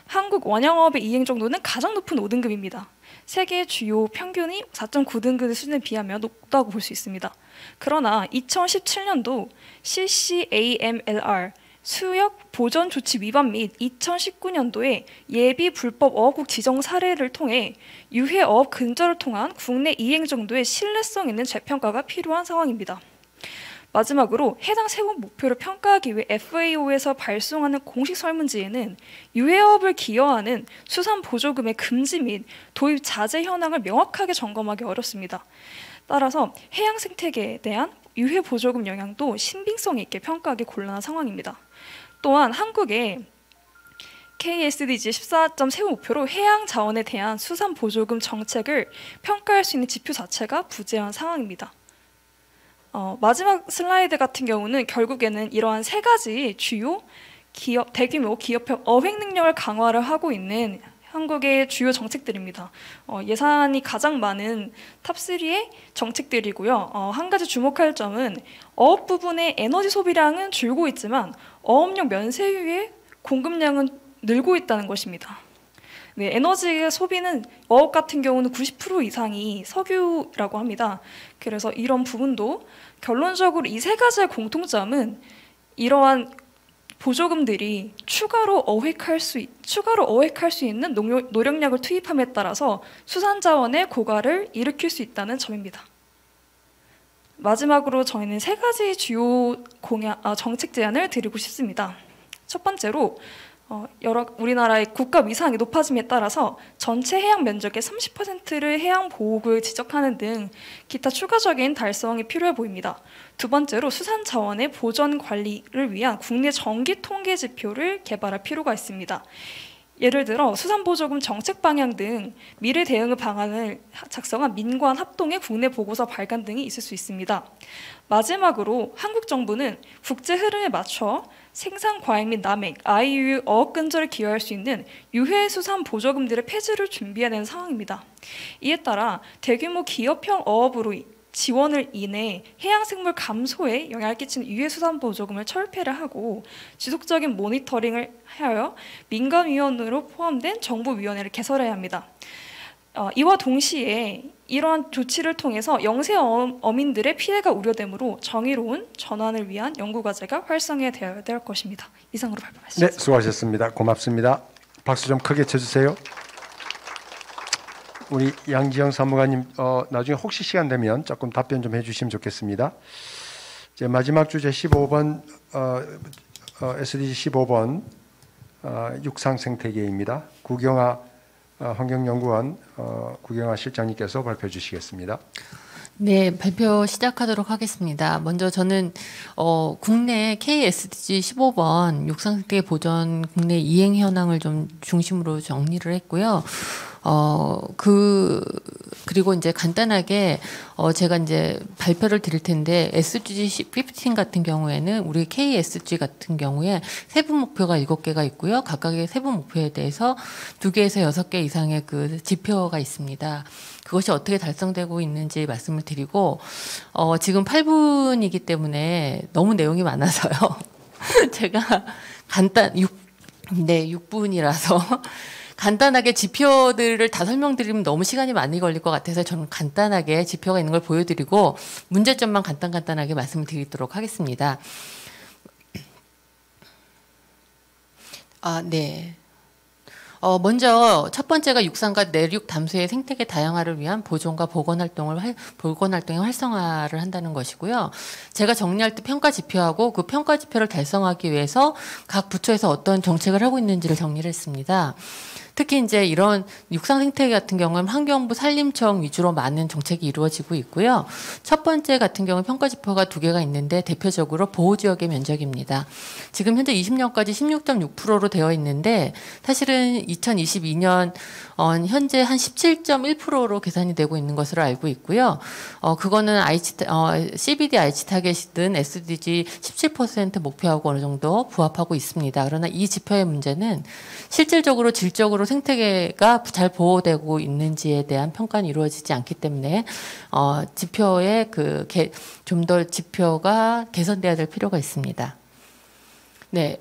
한국 원양어업의 이행 정도는 가장 높은 5등급입니다. 세계 주요 평균이 4.9등급의 수준에 비하면 높다고 볼 수 있습니다. 그러나 2017년도 CCAMLR 수역 보전 조치 위반 및 2019년도에 예비 불법 어업국 지정 사례를 통해 유해 어업 근절을 통한 국내 이행 정도의 신뢰성 있는 재평가가 필요한 상황입니다. 마지막으로 해당 세부 목표를 평가하기 위해 FAO에서 발송하는 공식 설문지에는 유해업을 기여하는 수산 보조금의 금지 및 도입 자제 현황을 명확하게 점검하기 어렵습니다. 따라서 해양 생태계에 대한 유해 보조금 영향도 신빙성 있게 평가하기 곤란한 상황입니다. 또한 한국의 KSDG 14점 세부 목표로 해양 자원에 대한 수산 보조금 정책을 평가할 수 있는 지표 자체가 부재한 상황입니다. 마지막 슬라이드 같은 경우는 결국에는 이러한 세 가지 주요 대규모 기업형 어획 능력을 강화를 하고 있는 한국의 주요 정책들입니다. 예산이 가장 많은 탑3의 정책들이고요. 한 가지 주목할 점은 어업 부분의 에너지 소비량은 줄고 있지만 어업용 면세유의 공급량은 늘고 있다는 것입니다. 네, 에너지 소비는 어업 같은 경우는 90% 이상이 석유라고 합니다. 그래서 이런 부분도 결론적으로 이 세 가지의 공통점은 이러한 보조금들이 추가로 어획할 수 있는 노력량을 투입함에 따라서 수산 자원의 고갈을 일으킬 수 있다는 점입니다. 마지막으로 저희는 세 가지 주요 정책 제안을 드리고 싶습니다. 첫 번째로 우리나라의 국가 위상이 높아짐에 따라서 전체 해양 면적의 30%를 해양 보호구역에 지적하는 등 기타 추가적인 달성이 필요해 보입니다. 두 번째로 수산 자원의 보전 관리를 위한 국내 정기 통계 지표를 개발할 필요가 있습니다. 예를 들어 수산보조금 정책 방향 등 미래 대응 방안을 작성한 민관 합동의 국내 보고서 발간 등이 있을 수 있습니다. 마지막으로 한국 정부는 국제 흐름에 맞춰 생산 과잉 및 남획, IUU 어업 근절에 기여할 수 있는 유해 수산 보조금들의 폐지를 준비해야 되는 상황입니다. 이에 따라 대규모 기업형 어업으로 지원을 인해 해양생물 감소에 영향을 끼치는 유해수산보조금을 철폐를 하고 지속적인 모니터링을 하여 민간위원으로 포함된 정부위원회를 개설해야 합니다. 이와 동시에 이러한 조치를 통해서 영세 어민들의 피해가 우려되므로 정의로운 전환을 위한 연구과제가 활성화되어야 될 것입니다. 이상으로 발표 마치겠습니다.
네, 수고하셨습니다. 고맙습니다. 박수 좀 크게 쳐주세요. 우리 양지영 사무관님 나중에 혹시 시간 되면 조금 답변 좀 해주시면 좋겠습니다. 이제 마지막 주제 15번 SDG 15번 육상생태계입니다. 구경아 환경연구원 구경아 실장님께서 발표해 주시겠습니다.
네, 발표 시작하도록 하겠습니다. 먼저 저는 국내 KSDG 15번 육상생태계 보전 국내 이행 현황을 좀 중심으로 정리를 했고요. 그리고 이제 간단하게 제가 이제 발표를 드릴 텐데 SDG 15 같은 경우에는 우리 KSG 같은 경우에 세부 목표가 7개가 있고요. 각각의 세부 목표에 대해서 2개에서 6개 이상의 그 지표가 있습니다. 그것이 어떻게 달성되고 있는지 말씀을 드리고 지금 8분이기 때문에 너무 내용이 많아서요. 제가 6분이라서 간단하게 지표들을 다 설명드리면 너무 시간이 많이 걸릴 것 같아서 저는 간단하게 지표가 있는 걸 보여드리고 문제점만 간단하게 말씀을 드리도록 하겠습니다. 네. 먼저 첫 번째가 육상과 내륙 담수의 생태계 다양화를 위한 보존과 보건 활동의 활성화를 한다는 것이고요. 제가 정리할 때 평가 지표하고 그 평가 지표를 달성하기 위해서 각 부처에서 어떤 정책을 하고 있는지를 정리를 했습니다. 특히 이제 이런 육상 생태계 같은 경우는 환경부 산림청 위주로 많은 정책이 이루어지고 있고요. 첫 번째 같은 경우는 평가 지표가 2개가 있는데 대표적으로 보호지역의 면적입니다. 지금 현재 20년까지 16.6%로 되어 있는데 사실은 2022년 현재 한 17.1%로 계산이 되고 있는 것으로 알고 있고요. 그거는 CBD IC 타겟이든 SDG 17% 목표하고 어느 정도 부합하고 있습니다. 그러나 이 지표의 문제는 실질적으로 질적으로 생태계가 잘 보호되고 있는지에 대한 평가는 이루어지지 않기 때문에 지표의 좀 더 지표가 개선돼야 될 필요가 있습니다. 네,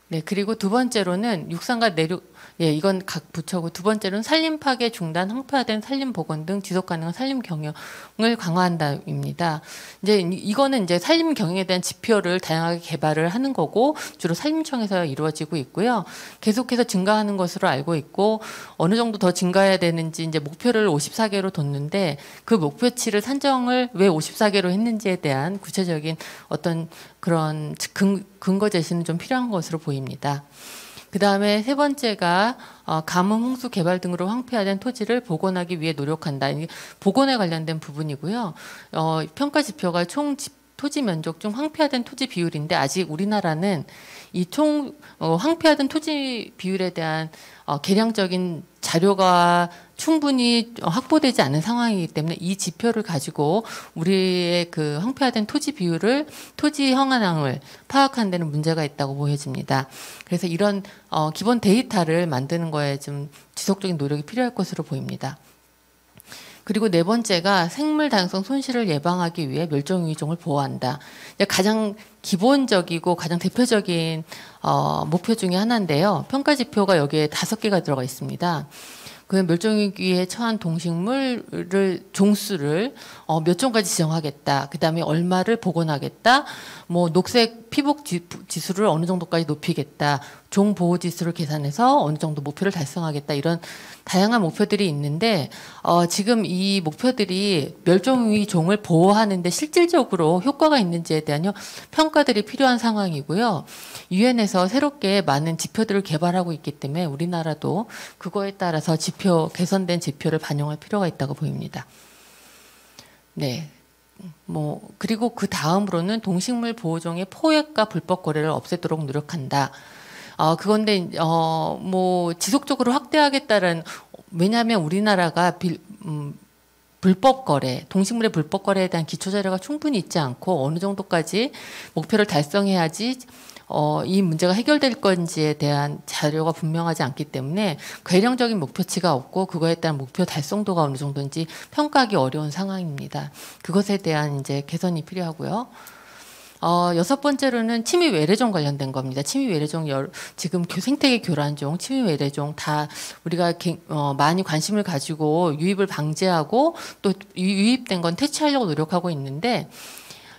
네, 그리고 두 번째로는 육상과 내륙 예, 이건 각 부처고 두 번째로는 산림 파괴 중단, 항폐화된 산림 복원 등 지속 가능한 산림 경영을 강화한다입니다. 이제 이거는 이제 산림 경영에 대한 지표를 다양하게 개발을 하는 거고 주로 산림청에서 이루어지고 있고요. 계속해서 증가하는 것으로 알고 있고 어느 정도 더 증가해야 되는지 이제 목표를 54개로 뒀는데 그 목표치를 산정을 왜 54개로 했는지에 대한 구체적인 어떤 그런 근거 제시는 좀 필요한 것으로 보입니다. 그 다음에 세 번째가 가뭄, 홍수, 개발 등으로 황폐화된 토지를 복원하기 위해 노력한다. 이게 복원에 관련된 부분이고요. 평가 지표가 총 토지 면적 중 황폐화된 토지 비율인데 아직 우리나라는 이 총 황폐화된 토지 비율에 대한 계량적인 자료가 충분히 확보되지 않은 상황이기 때문에 이 지표를 가지고 우리의 그 황폐화된 토지 비율을 토지 형한항을 파악하는 데는 문제가 있다고 보여집니다. 그래서 이런 기본 데이터를 만드는 거에 좀 지속적인 노력이 필요할 것으로 보입니다. 그리고 네 번째가 생물 다양성 손실을 예방하기 위해 멸종위기종을 보호한다. 가장 기본적이고 가장 대표적인 목표 중에 하나인데요. 평가 지표가 여기에 5개가 들어가 있습니다. 그 멸종위기에 처한 동식물을 종수를 몇 종까지 지정하겠다. 그 다음에 얼마를 복원하겠다. 뭐 녹색 피복 지수를 어느 정도까지 높이겠다. 종 보호 지수를 계산해서 어느 정도 목표를 달성하겠다. 이런 다양한 목표들이 있는데 지금 이 목표들이 멸종위기 종을 보호하는데 실질적으로 효과가 있는지에 대한 평가들이 필요한 상황이고요. 유엔에서 새롭게 많은 지표들을 개발하고 있기 때문에 우리나라도 그거에 따라서 개선된 지표를 반영할 필요가 있다고 보입니다. 네. 그리고 그 다음으로는 동식물 보호종의 포획과 불법 거래를 없애도록 노력한다. 그건데, 지속적으로 확대하겠다는, 왜냐하면 우리나라가 불법 거래, 동식물의 불법 거래에 대한 기초 자료가 충분히 있지 않고 어느 정도까지 목표를 달성해야지 이 문제가 해결될 건지에 대한 자료가 분명하지 않기 때문에 괴령적인 목표치가 없고 그거에 따른 목표 달성도가 어느 정도인지 평가하기 어려운 상황입니다. 그것에 대한 이제 개선이 필요하고요. 여섯 번째로는 침입 외래종 관련된 겁니다. 침입 외래종 지금 생태계 교란종, 침입 외래종 다 우리가 많이 관심을 가지고 유입을 방지하고 또 유입된 건 퇴치하려고 노력하고 있는데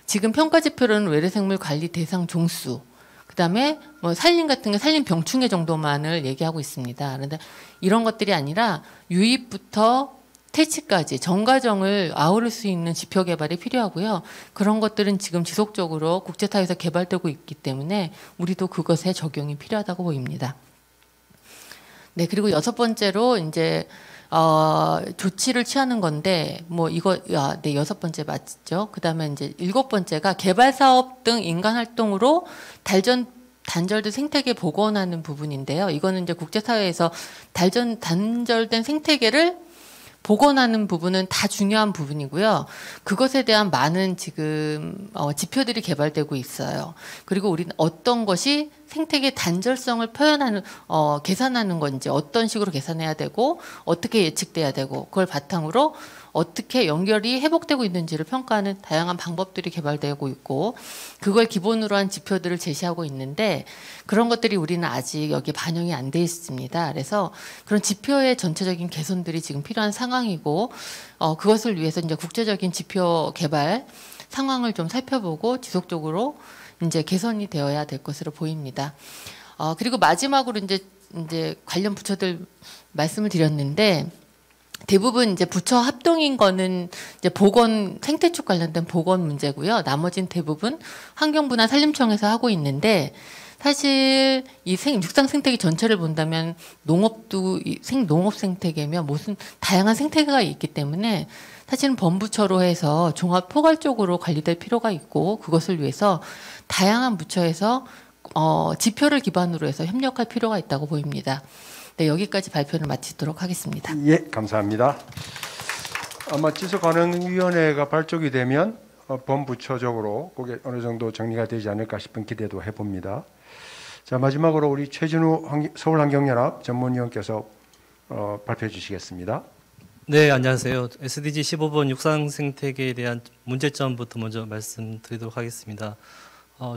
지금 평가 지표로는 외래생물 관리 대상 종수 그다음에 산림 같은 게 산림 병충해 정도만을 얘기하고 있습니다. 그런데 이런 것들이 아니라 유입부터 퇴치까지 전 과정을 아우를 수 있는 지표 개발이 필요하고요. 그런 것들은 지금 지속적으로 국제사회에서 개발되고 있기 때문에 우리도 그것에 적용이 필요하다고 보입니다. 네, 그리고 여섯 번째로 이제 조치를 취하는 건데 네, 여섯 번째 맞죠? 그다음에 이제 일곱 번째가 개발 사업 등 인간 활동으로 단절된 생태계 복원하는 부분인데요. 이거는 이제 국제사회에서 단절된 생태계를 복원하는 부분은 다 중요한 부분이고요. 그것에 대한 많은 지금 지표들이 개발되고 있어요. 그리고 우리는 어떤 것이 생태계 단절성을 계산하는 건지 어떤 식으로 계산해야 되고 어떻게 예측돼야 되고 그걸 바탕으로 어떻게 연결이 회복되고 있는지를 평가하는 다양한 방법들이 개발되고 있고 그걸 기본으로 한 지표들을 제시하고 있는데 그런 것들이 우리는 아직 여기에 반영이 안 돼 있습니다. 그래서 그런 지표의 전체적인 개선들이 지금 필요한 상황이고 그것을 위해서 이제 국제적인 지표 개발 상황을 좀 살펴보고 지속적으로 이제 개선이 되어야 될 것으로 보입니다. 그리고 마지막으로 이제 관련 부처들 말씀을 드렸는데 대부분 이제 부처 합동인 거는 이제 생태축 관련된 보건 문제고요. 나머지는 대부분 환경부나 산림청에서 하고 있는데 사실 이 육상 생태계 전체를 본다면 농업도 농업 생태계며 무슨 다양한 생태계가 있기 때문에 사실은 범부처로 해서 종합 포괄적으로 관리될 필요가 있고 그것을 위해서 다양한 부처에서 지표를 기반으로 해서 협력할 필요가 있다고 보입니다. 네, 여기까지 발표를 마치도록 하겠습니다.
예, 감사합니다. 아마 지속가능위원회가 발족이 되면 범부처적으로 그게 어느 정도 정리가 되지 않을까 싶은 기대도 해봅니다. 자, 마지막으로 우리 최진우 서울환경연합 전문위원께서 발표해 주시겠습니다.
네, 안녕하세요. SDG 15번 육상생태계에 대한 문제점부터 먼저 말씀드리도록 하겠습니다.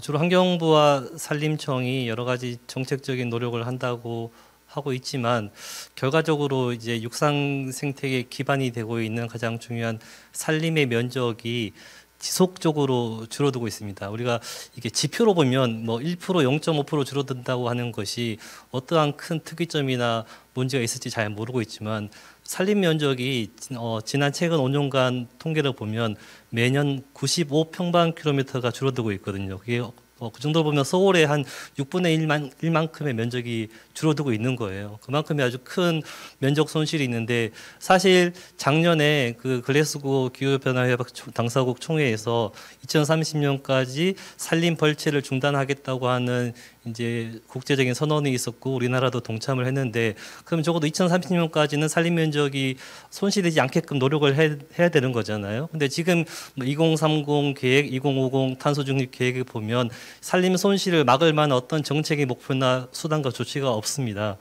주로 환경부와 산림청이 여러 가지 정책적인 노력을 한다고 하고 있지만 결과적으로 이제 육상 생태계 기반이 되고 있는 가장 중요한 산림의 면적이 지속적으로 줄어들고 있습니다. 우리가 이게 지표로 보면 뭐 1%, 0.5% 줄어든다고 하는 것이 어떠한 큰 특이점이나 문제가 있을지 잘 모르고 있지만 산림 면적이 지난 최근 5년간 통계를 보면 매년 95평방킬로미터가 줄어들고 있거든요. 그게 그 정도로 보면 서울의 한 6분의 1만큼의 면적이 줄어들고 있는 거예요. 그만큼의 아주 큰 면적 손실이 있는데 사실 작년에 그 글래스고 기후변화협약 당사국 총회에서 2030년까지 산림 벌채를 중단하겠다고 하는 이제 국제적인 선언이 있었고 우리나라도 동참을 했는데 그럼 적어도 2030년까지는 산림 면적이 손실되지 않게끔 노력을 해야 되는 거잖아요. 근데 지금 2030 계획, 2050 탄소 중립 계획을 보면 산림 손실을 막을 만한 어떤 정책의 목표나 수단과 조치가 없습니다.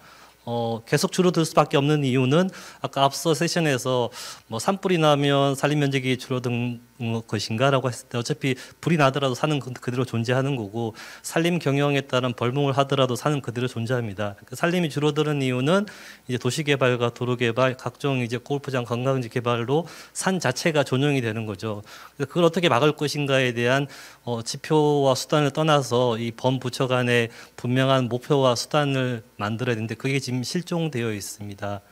계속 줄어들 수밖에 없는 이유는 아까 앞서 세션에서 뭐 산불이 나면 산림 면적이 줄어든 것인가라고 했을 때 어차피 불이 나더라도 산은 그대로 존재하는 거고 산림 경영에 따른 벌목을 하더라도 산은 그대로 존재합니다. 산림이 줄어드는 이유는 이제 도시 개발과 도로 개발, 각종 이제 골프장, 관광지 개발로 산 자체가 존용이 되는 거죠. 그래서 그걸 어떻게 막을 것인가에 대한 지표와 수단을 떠나서 이 범부처 간의 분명한 목표와 수단을 만들어야 되는데 그게 지금 실종되어 있습니다.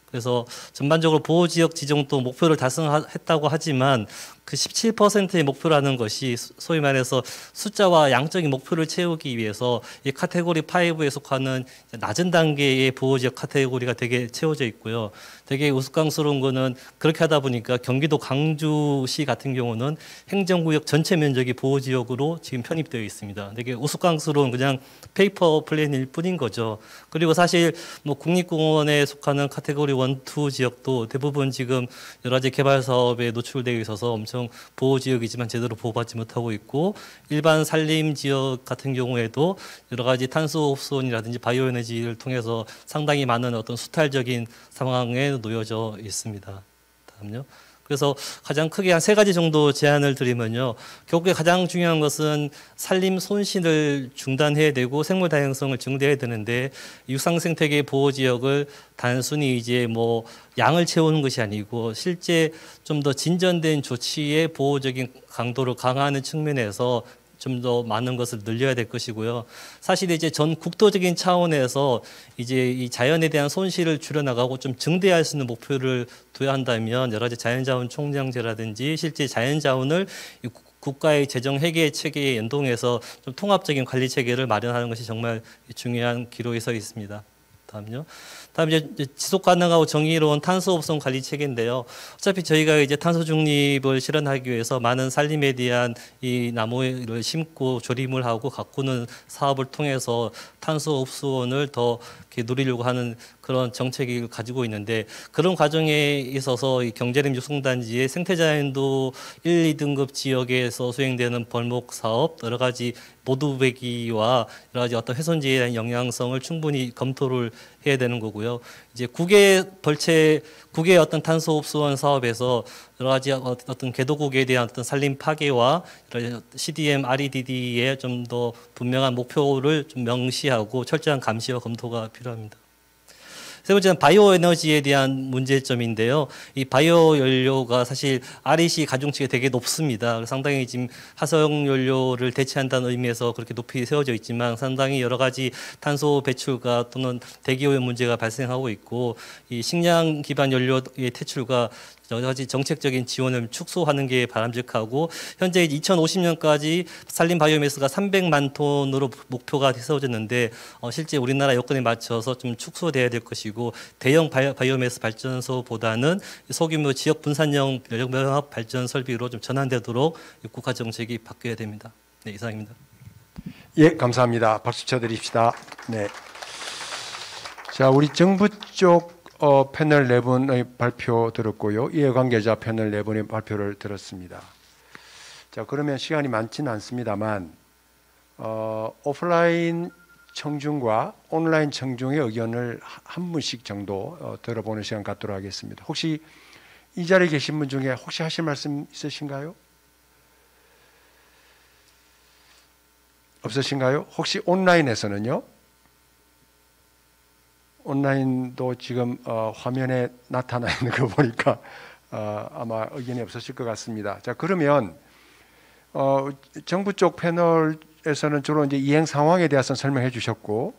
그래서 전반적으로 보호지역 지정도 목표를 달성했다고 하지만 그 17%의 목표라는 것이 소위 말해서 숫자와 양적인 목표를 채우기 위해서 이 카테고리 5에 속하는 낮은 단계의 보호지역 카테고리가 되게 채워져 있고요. 되게 우스꽝스러운 거는 그렇게 하다 보니까 경기도 광주시 같은 경우는 행정구역 전체 면적이 보호지역으로 지금 편입되어 있습니다. 되게 우스꽝스러운 그냥 페이퍼 플랜일 뿐인 거죠. 그리고 사실 뭐 국립공원에 속하는 카테고리 1, 2 지역도 대부분 지금 여러 가지 개발 사업에 노출되어 있어서 엄청 보호지역이지만 제대로 보호받지 못하고 있고 일반 산림 지역 같은 경우에도 여러 가지 탄소 흡수원이라든지 바이오에너지를 통해서 상당히 많은 어떤 수탈적인 상황에 놓여져 있습니다. 다음요. 그래서 가장 크게 한 3가지 정도 제안을 드리면요. 결국에 가장 중요한 것은 산림 손실을 중단해야 되고 생물 다양성을 증대해야 되는데 육상생태계 보호지역을 단순히 이제 뭐 양을 채우는 것이 아니고 실제 좀 더 진전된 조치의 보호적인 강도를 강화하는 측면에서 좀 더 많은 것을 늘려야 될 것이고요. 사실 이제 전 국토적인 차원에서 이제 이 자연에 대한 손실을 줄여나가고 좀 증대할 수 있는 목표를 둬야 한다면 여러 가지 자연자원 총량제라든지 실제 자연자원을 국가의 재정 회계 체계에 연동해서 좀 통합적인 관리 체계를 마련하는 것이 정말 중요한 기로에 서 있습니다. 다음요. 다음 이제 지속 가능하고 정의로운 탄소 업성 관리 체계인데요. 어차피 저희가 이제 탄소 중립을 실현하기 위해서 많은 산림에 대한 이 나무를 심고 조림을 하고 가꾸는 사업을 통해서 탄소 흡수원을 더 이렇게 누리려고 하는 그런 정책을 가지고 있는데 그런 과정에 있어서 이 경제림 육성단지의 생태자연도 1, 2등급 지역에서 수행되는 벌목 사업 여러 가지 모두배기와 여러 가지 어떤 훼손지에 대한 영향성을 충분히 검토를 해야 되는 거고요. 이제 국외 어떤 탄소 흡수원 사업에서 여러 가지 어떤 개도국에 대한 어떤 산림 파괴와 CDM, REDD의 좀 더 분명한 목표를 좀 명시하고 철저한 감시와 검토가 필요합니다. 세 번째는 바이오 에너지에 대한 문제점인데요. 이 바이오 연료가 사실 REC 가중치가 되게 높습니다. 상당히 지금 화석 연료를 대체한다는 의미에서 그렇게 높이 세워져 있지만 상당히 여러 가지 탄소 배출과 또는 대기오염 문제가 발생하고 있고 이 식량 기반 연료의 퇴출과 여러 가지 정책적인 지원을 축소하는 게 바람직하고 현재 2050년까지 산림 바이오매스가 300만 톤으로 목표가 세워졌는데 실제 우리나라 여건에 맞춰서 좀 축소돼야 될 것이고 대형 바이오매스 발전소보다는 소규모 지역 분산형 면역 발전 설비로 좀 전환되도록 국가 정책이 바뀌어야 됩니다. 네, 이상입니다.
예, 감사합니다. 박수 쳐드립시다. 네. 자, 우리 정부 쪽 패널 4분의 발표 들었고요. 이해관계자 패널 4분의 발표를 들었습니다. 자, 그러면 시간이 많지는 않습니다만 오프라인 청중과 온라인 청중의 의견을 한 분씩 정도 들어보는 시간 갖도록 하겠습니다. 혹시 이 자리에 계신 분 중에 혹시 하실 말씀 있으신가요? 없으신가요? 혹시 온라인에서는요? 온라인도 지금 화면에 나타나 있는 거 보니까 아마 의견이 없으실 것 같습니다. 자, 그러면 정부 쪽 패널에서는 주로 이제 이행 상황에 대해서 설명해 주셨고,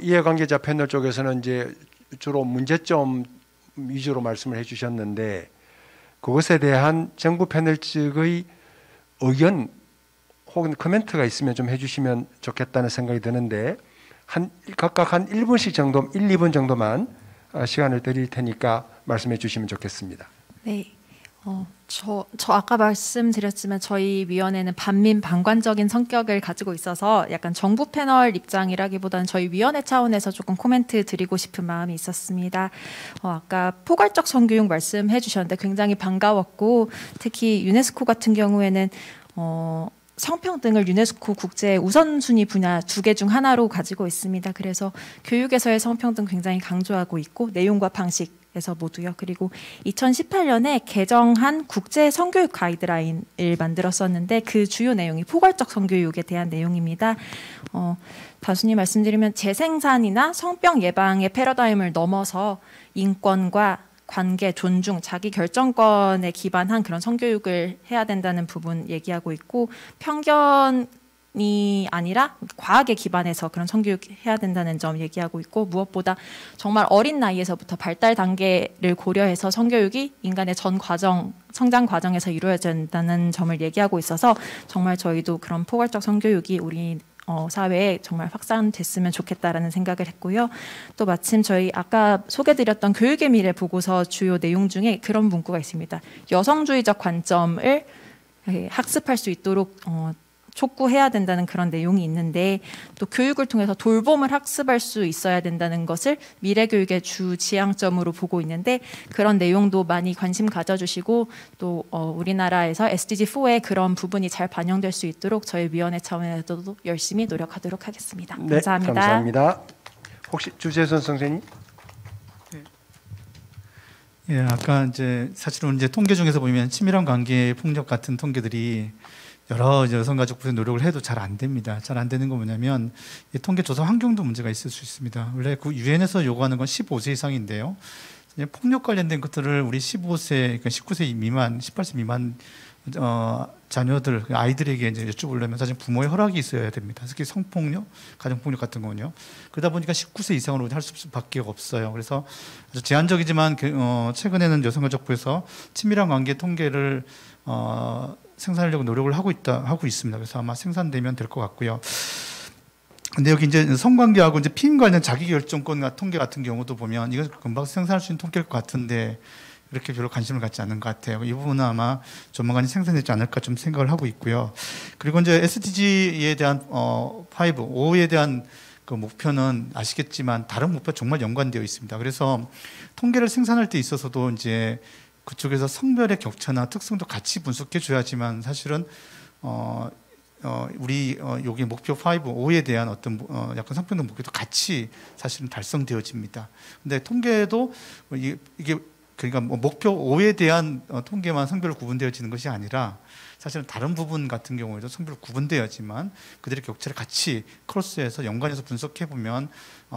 이해관계자 패널 쪽에서는 이제 주로 문제점 위주로 말씀을 해 주셨는데, 그것에 대한 정부 패널 측의 의견 혹은 코멘트가 있으면 좀 해주시면 좋겠다는 생각이 드는데, 각각 한 1분씩 정도, 1, 2분 정도만 시간을 드릴 테니까 말씀해 주시면 좋겠습니다.
네. 저 아까 말씀드렸지만 저희 위원회는 반민반관적인 성격을 가지고 있어서 약간 정부 패널 입장이라기보다는 저희 위원회 차원에서 조금 코멘트 드리고 싶은 마음이 있었습니다. 아까 포괄적 성교육 말씀해 주셨는데 굉장히 반가웠고, 특히 유네스코 같은 경우에는 성평등을 유네스코 국제 우선순위 분야 2개 중 하나로 가지고 있습니다. 그래서 교육에서의 성평등 굉장히 강조하고 있고, 내용과 방식에서 모두요. 그리고 2018년에 개정한 국제 성교육 가이드라인을 만들었었는데 그 주요 내용이 포괄적 성교육에 대한 내용입니다. 단순히 말씀드리면 재생산이나 성병 예방의 패러다임을 넘어서 인권과 관계, 존중, 자기 결정권에 기반한 그런 성교육을 해야 된다는 부분 얘기하고 있고, 편견이 아니라 과학에 기반해서 그런 성교육 해야 된다는 점 얘기하고 있고, 무엇보다 정말 어린 나이에서부터 발달 단계를 고려해서 성교육이 인간의 전 과정, 성장 과정에서 이루어져야 된다는 점을 얘기하고 있어서 정말 저희도 그런 포괄적 성교육이 우리 사회에 정말 확산됐으면 좋겠다라는 생각을 했고요. 또 마침 저희 아까 소개드렸던 교육의 미래 보고서 주요 내용 중에 그런 문구가 있습니다. 여성주의적 관점을 학습할 수 있도록 촉구해야 된다는 그런 내용이 있는데, 또 교육을 통해서 돌봄을 학습할 수 있어야 된다는 것을 미래교육의 주 지향점으로 보고 있는데, 그런 내용도 많이 관심 가져주시고 또 우리나라에서 SDG4에 그런 부분이 잘 반영될 수 있도록 저희 위원회 차원에서도 열심히 노력하도록 하겠습니다.
네,
감사합니다.
감사합니다. 혹시 주재선 선생님?
예, 아까 이제 사실은 이제 통계 중에서 보면 치밀한 관계 폭력 같은 통계들이 여러 여성가족부의 노력을 해도 잘 안 됩니다. 잘 안 되는 건 뭐냐면 이 통계 조사 환경도 문제가 있을 수 있습니다. 원래 그 유엔에서 요구하는 건 15세 이상인데요. 폭력 관련된 것들을 우리 15세, 그러니까 19세 미만, 18세 미만 자녀들, 아이들에게 이제 여쭤보려면 사실 부모의 허락이 있어야 됩니다. 특히 성폭력, 가정폭력 같은 거는요. 그러다 보니까 19세 이상으로 할 수밖에 없어요. 그래서 아주 제한적이지만 최근에는 여성가족부에서 친밀한 관계 통계를 생산하려고 노력을 하고 있습니다. 그래서 아마 생산되면 될 것 같고요. 근데 여기 이제 성관계하고 이제 피임 관련 자기결정권 통계 같은 경우도 보면 이거 금방 생산할 수 있는 통계일 것 같은데 이렇게 별로 관심을 갖지 않는 것 같아요. 이 부분은 아마 조만간 생산되지 않을까 좀 생각을 하고 있고요. 그리고 이제 SDG에 대한 5에 대한 그 목표는 아시겠지만 다른 목표 정말 연관되어 있습니다. 그래서 통계를 생산할 때 있어서도 이제 그쪽에서 성별의 격차나 특성도 같이 분석해 줘야지만 사실은 우리 여기 목표 5에 대한 어떤 약간 성평등 목표도 같이 사실은 달성되어집니다. 근데 통계도 이게 그러니까 목표 5에 대한 통계만 성별로 구분되어지는 것이 아니라 사실은 다른 부분 같은 경우에도 성별로 구분되어야지만 그들의 격차를 같이 크로스해서 연관해서 분석해 보면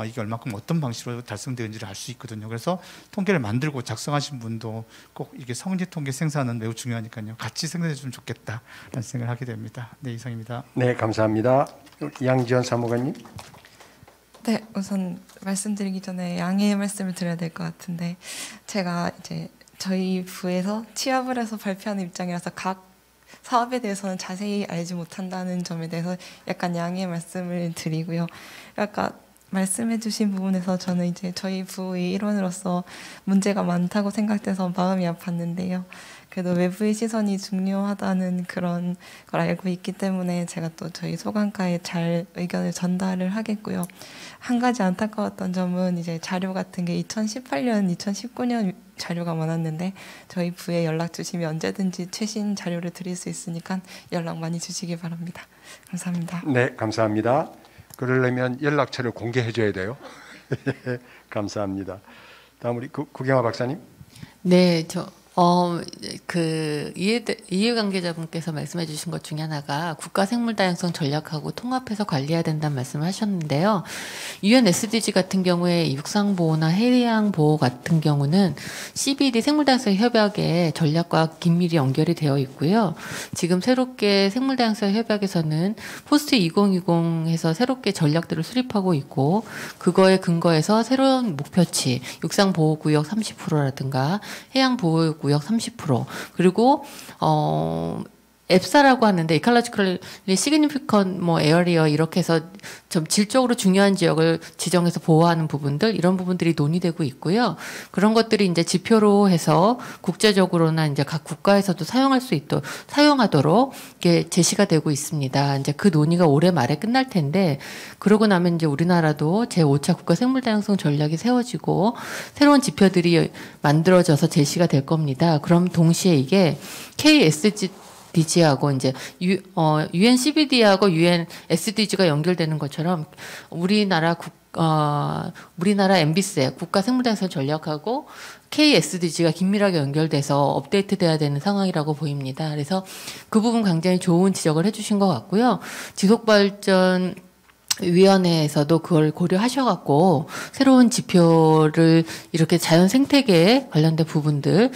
이게 얼마큼 어떤 방식으로 달성되는지를 알 수 있거든요. 그래서 통계를 만들고 작성하신 분도 꼭 이게 성지 통계 생산은 매우 중요하니까요. 같이 생산해 주면 좋겠다라는 생각을 하게 됩니다. 네, 이상입니다.
네, 감사합니다. 양지연 사무관님.
네, 우선 말씀드리기 전에 양해의 말씀을 드려야 될 것 같은데, 제가 이제 저희 부에서 취합을 해서 발표하는 입장이라서 각 사업에 대해서는 자세히 알지 못한다는 점에 대해서 약간 양해의 말씀을 드리고요. 아까 말씀해주신 부분에서 저는 이제 저희 부의 일원으로서 문제가 많다고 생각돼서 마음이 아팠는데요. 그래도 외부의 시선이 중요하다는 그런 걸 알고 있기 때문에 제가 또 저희 소관과에 잘 의견을 전달을 하겠고요. 한 가지 안타까웠던 점은 이제 자료 같은 게 2018년, 2019년 자료가 많았는데 저희 부에 연락 주시면 언제든지 최신 자료를 드릴 수 있으니까 연락 많이 주시기 바랍니다. 감사합니다.
네, 감사합니다. 그러려면 연락처를 공개해 줘야 돼요. 감사합니다. 다음 우리 구경화 박사님.
네, 이해관계자분께서 말씀해 주신 것 중에 하나가 국가 생물 다양성 전략하고 통합해서 관리해야 된다는 말씀을 하셨는데요. UN SDG 같은 경우에 육상 보호나 해양 보호 같은 경우는 CBD 생물 다양성 협약의 전략과 긴밀히 연결이 되어 있고요. 지금 새롭게 생물 다양성 협약에서는 포스트 2020에서 새롭게 전략들을 수립하고 있고 그거에 근거해서 새로운 목표치, 육상 보호 구역 30%라든가 해양 보호 구역 30% 그리고 앱사라고 하는데 이컬러지컬리 시그니피컨 뭐 에어리어 이렇게 해서 좀 질적으로 중요한 지역을 지정해서 보호하는 부분들 이런 부분들이 논의되고 있고요. 그런 것들이 이제 지표로 해서 국제적으로나 이제 각 국가에서도 사용할 수 있도록 사용하도록 이게 제시가 되고 있습니다. 이제 그 논의가 올해 말에 끝날 텐데 그러고 나면 이제 우리나라도 제5차 국가 생물 다양성 전략이 세워지고 새로운 지표들이 만들어져서 제시가 될 겁니다. 그럼 동시에 이게 KSDG하고 이제 UN CBD하고 UN SDG가 연결되는 것처럼 우리나라 MBC 국가 생물다양성 전략하고 KSDG가 긴밀하게 연결돼서 업데이트돼야 되는 상황이라고 보입니다. 그래서 그 부분 굉장히 좋은 지적을 해주신 것 같고요. 지속발전 위원회에서도 그걸 고려하셔갖고 새로운 지표를 이렇게 자연 생태계에 관련된 부분들은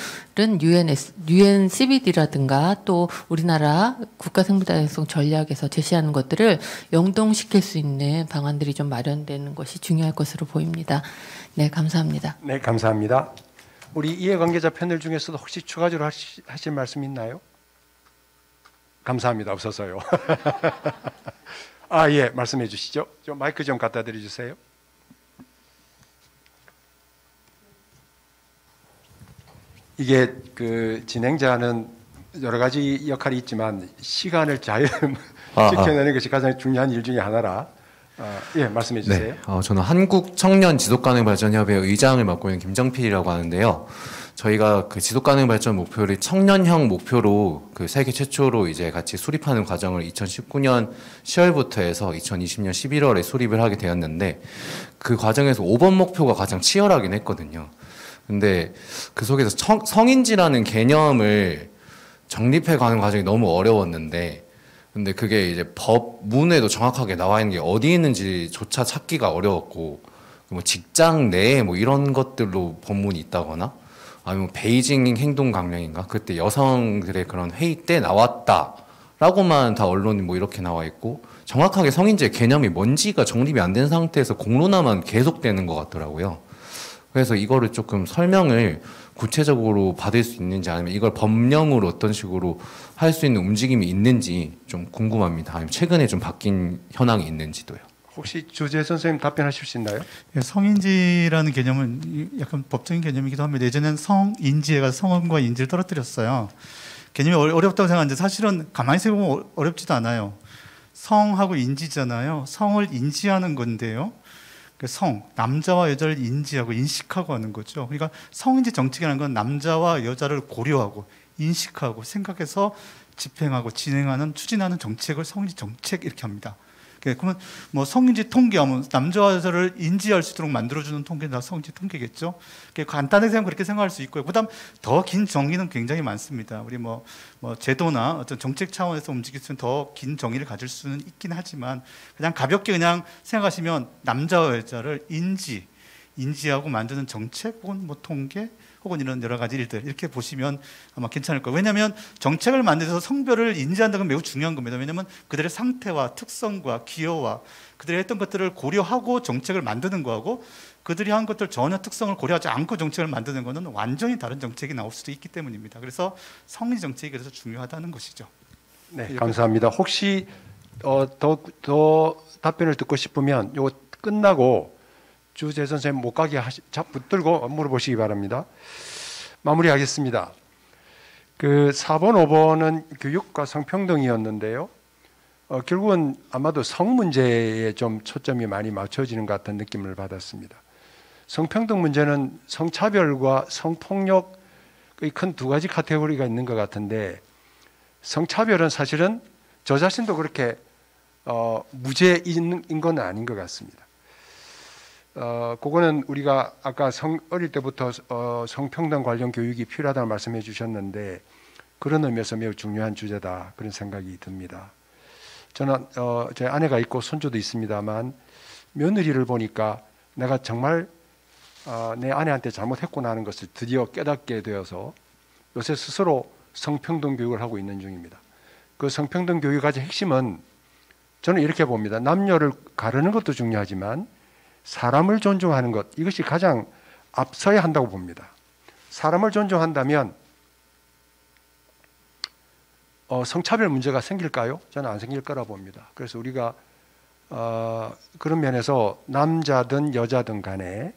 UN CBD라든가 또 우리나라 국가 생물 다양성 전략에서 제시하는 것들을 연동시킬 수 있는 방안들이 좀 마련되는 것이 중요할 것으로 보입니다. 네, 감사합니다.
네, 감사합니다. 우리 이해관계자 패널 중에서도 혹시 추가적으로 하실 말씀 있나요? 감사합니다. 없어서요. 아, 예, 말씀해 주시죠. 좀 마이크 좀 갖다 드려 주세요. 이게 그 진행자는 여러 가지 역할이 있지만 시간을 잘 지켜내는 것이 가장 중요한 일 중에 하나라. 예, 말씀해 주세요.
네, 저는 한국 청년 지속가능발전협의 의장을 맡고 있는 김정필이라고 하는데요. 저희가 그 지속가능발전 목표를 청년형 목표로 그 세계 최초로 이제 같이 수립하는 과정을 2019년 10월부터 해서 2020년 11월에 수립을 하게 되었는데 그 과정에서 5번 목표가 가장 치열하긴 했거든요. 근데 그 속에서 성인지라는 개념을 정립해 가는 과정이 너무 어려웠는데 근데 그게 이제 법문에도 정확하게 나와 있는 게 어디 있는지조차 찾기가 어려웠고 뭐 직장 내에 뭐 이런 것들로 법문이 있다거나 아니면 베이징 행동 강령인가 그때 여성들의 그런 회의 때 나왔다라고만 다 언론이 뭐 이렇게 나와 있고 정확하게 성인지의 개념이 뭔지가 정립이 안 된 상태에서 공론화만 계속되는 것 같더라고요. 그래서 이거를 조금 설명을 구체적으로 받을 수 있는지 아니면 이걸 법령으로 어떤 식으로 할 수 있는 움직임이 있는지 좀 궁금합니다. 아니면 최근에 좀 바뀐 현황이 있는지도요.
혹시 주재 선생님 답변하실 수 있나요?
예, 성인지라는 개념은 약간 법적인 개념이기도 합니다. 예전에는 성인지가 성과 인지를 떨어뜨렸어요. 개념이 어렵다고 생각하는데 사실은 가만히 생각해보면 어렵지도 않아요. 성하고 인지잖아요. 성을 인지하는 건데요. 성, 남자와 여자를 인지하고 인식하고 하는 거죠. 그러니까 성인지 정책이라는 건 남자와 여자를 고려하고 인식하고 생각해서 집행하고 진행하는 추진하는 정책을 성인지 정책 이렇게 합니다. 그러면 뭐 성인지 통계하면 남자와 여자를 인지할 수 있도록 만들어주는 통계가 성인지 통계겠죠. 간단하게 생각 그렇게 생각할 수 있고요. 그다음 더 긴 정의는 굉장히 많습니다. 우리 뭐 제도나 어떤 정책 차원에서 움직일 수는 더 긴 정의를 가질 수는 있긴 하지만 그냥 가볍게 그냥 생각하시면 남자와 여자를 인지하고 만드는 정책 혹은 뭐 통계 혹은 이런 여러 가지 일들 이렇게 보시면 아마 괜찮을 거예요. 왜냐하면 정책을 만들어서 성별을 인지한다는 건 매우 중요한 겁니다. 왜냐하면 그들의 상태와 특성과 기여와 그들이 했던 것들을 고려하고 정책을 만드는 거하고 그들이 한 것들 전혀 특성을 고려하지 않고 정책을 만드는 것은 완전히 다른 정책이 나올 수도 있기 때문입니다. 그래서 성인 정책이 그래서 중요하다는 것이죠.
네, 감사합니다. 혹시 더 답변을 듣고 싶으면 이거 끝나고 주재 선생님 못 가게 붙들고 물어보시기 바랍니다. 마무리하겠습니다. 그 4번, 5번은 교육과 성평등이었는데요. 결국은 아마도 성 문제에 좀 초점이 많이 맞춰지는 것 같은 느낌을 받았습니다. 성평등 문제는 성차별과 성폭력의 큰 두 가지 카테고리가 있는 것 같은데 성차별은 사실은 저 자신도 그렇게 무죄인 건 아닌 것 같습니다. 그거는 우리가 아까 어릴 때부터 성평등 관련 교육이 필요하다는 말씀해 주셨는데 그런 의미에서 매우 중요한 주제다 그런 생각이 듭니다. 저는 제 아내가 있고 손주도 있습니다만 며느리를 보니까 내가 정말 내 아내한테 잘못했구나 하는 것을 드디어 깨닫게 되어서 요새 스스로 성평등 교육을 하고 있는 중입니다. 그 성평등 교육의 가장 핵심은 저는 이렇게 봅니다. 남녀를 가르는 것도 중요하지만 사람을 존중하는 것, 이것이 가장 앞서야 한다고 봅니다. 사람을 존중한다면 성차별 문제가 생길까요? 저는 안 생길 거라 봅니다. 그래서 우리가 그런 면에서 남자든 여자든 간에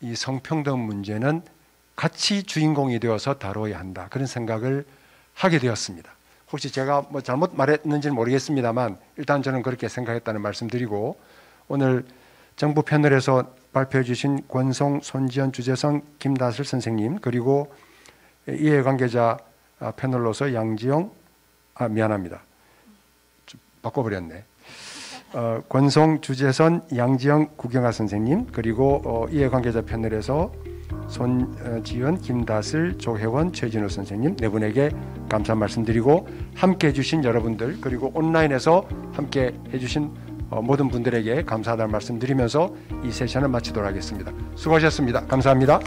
이 성평등 문제는 같이 주인공이 되어서 다뤄야 한다. 그런 생각을 하게 되었습니다. 혹시 제가 뭐 잘못 말했는지는 모르겠습니다만 일단 저는 그렇게 생각했다는 말씀드리고 오늘 정부 패널에서 발표해 주신 권송, 손지연, 주재선, 김다슬 선생님 그리고 이해관계자 패널로서 양지영 미안합니다. 바꿔버렸네. 권송, 주재선, 양지영, 구경아 선생님 그리고 이해관계자 패널에서 손지연, 김다슬, 조혜원, 최진우 선생님 네 분에게 감사 말씀드리고 함께 해주신 여러분들 그리고 온라인에서 함께 해주신 모든 분들에게 감사하다는 말씀드리면서 이 세션을 마치도록 하겠습니다. 수고하셨습니다. 감사합니다.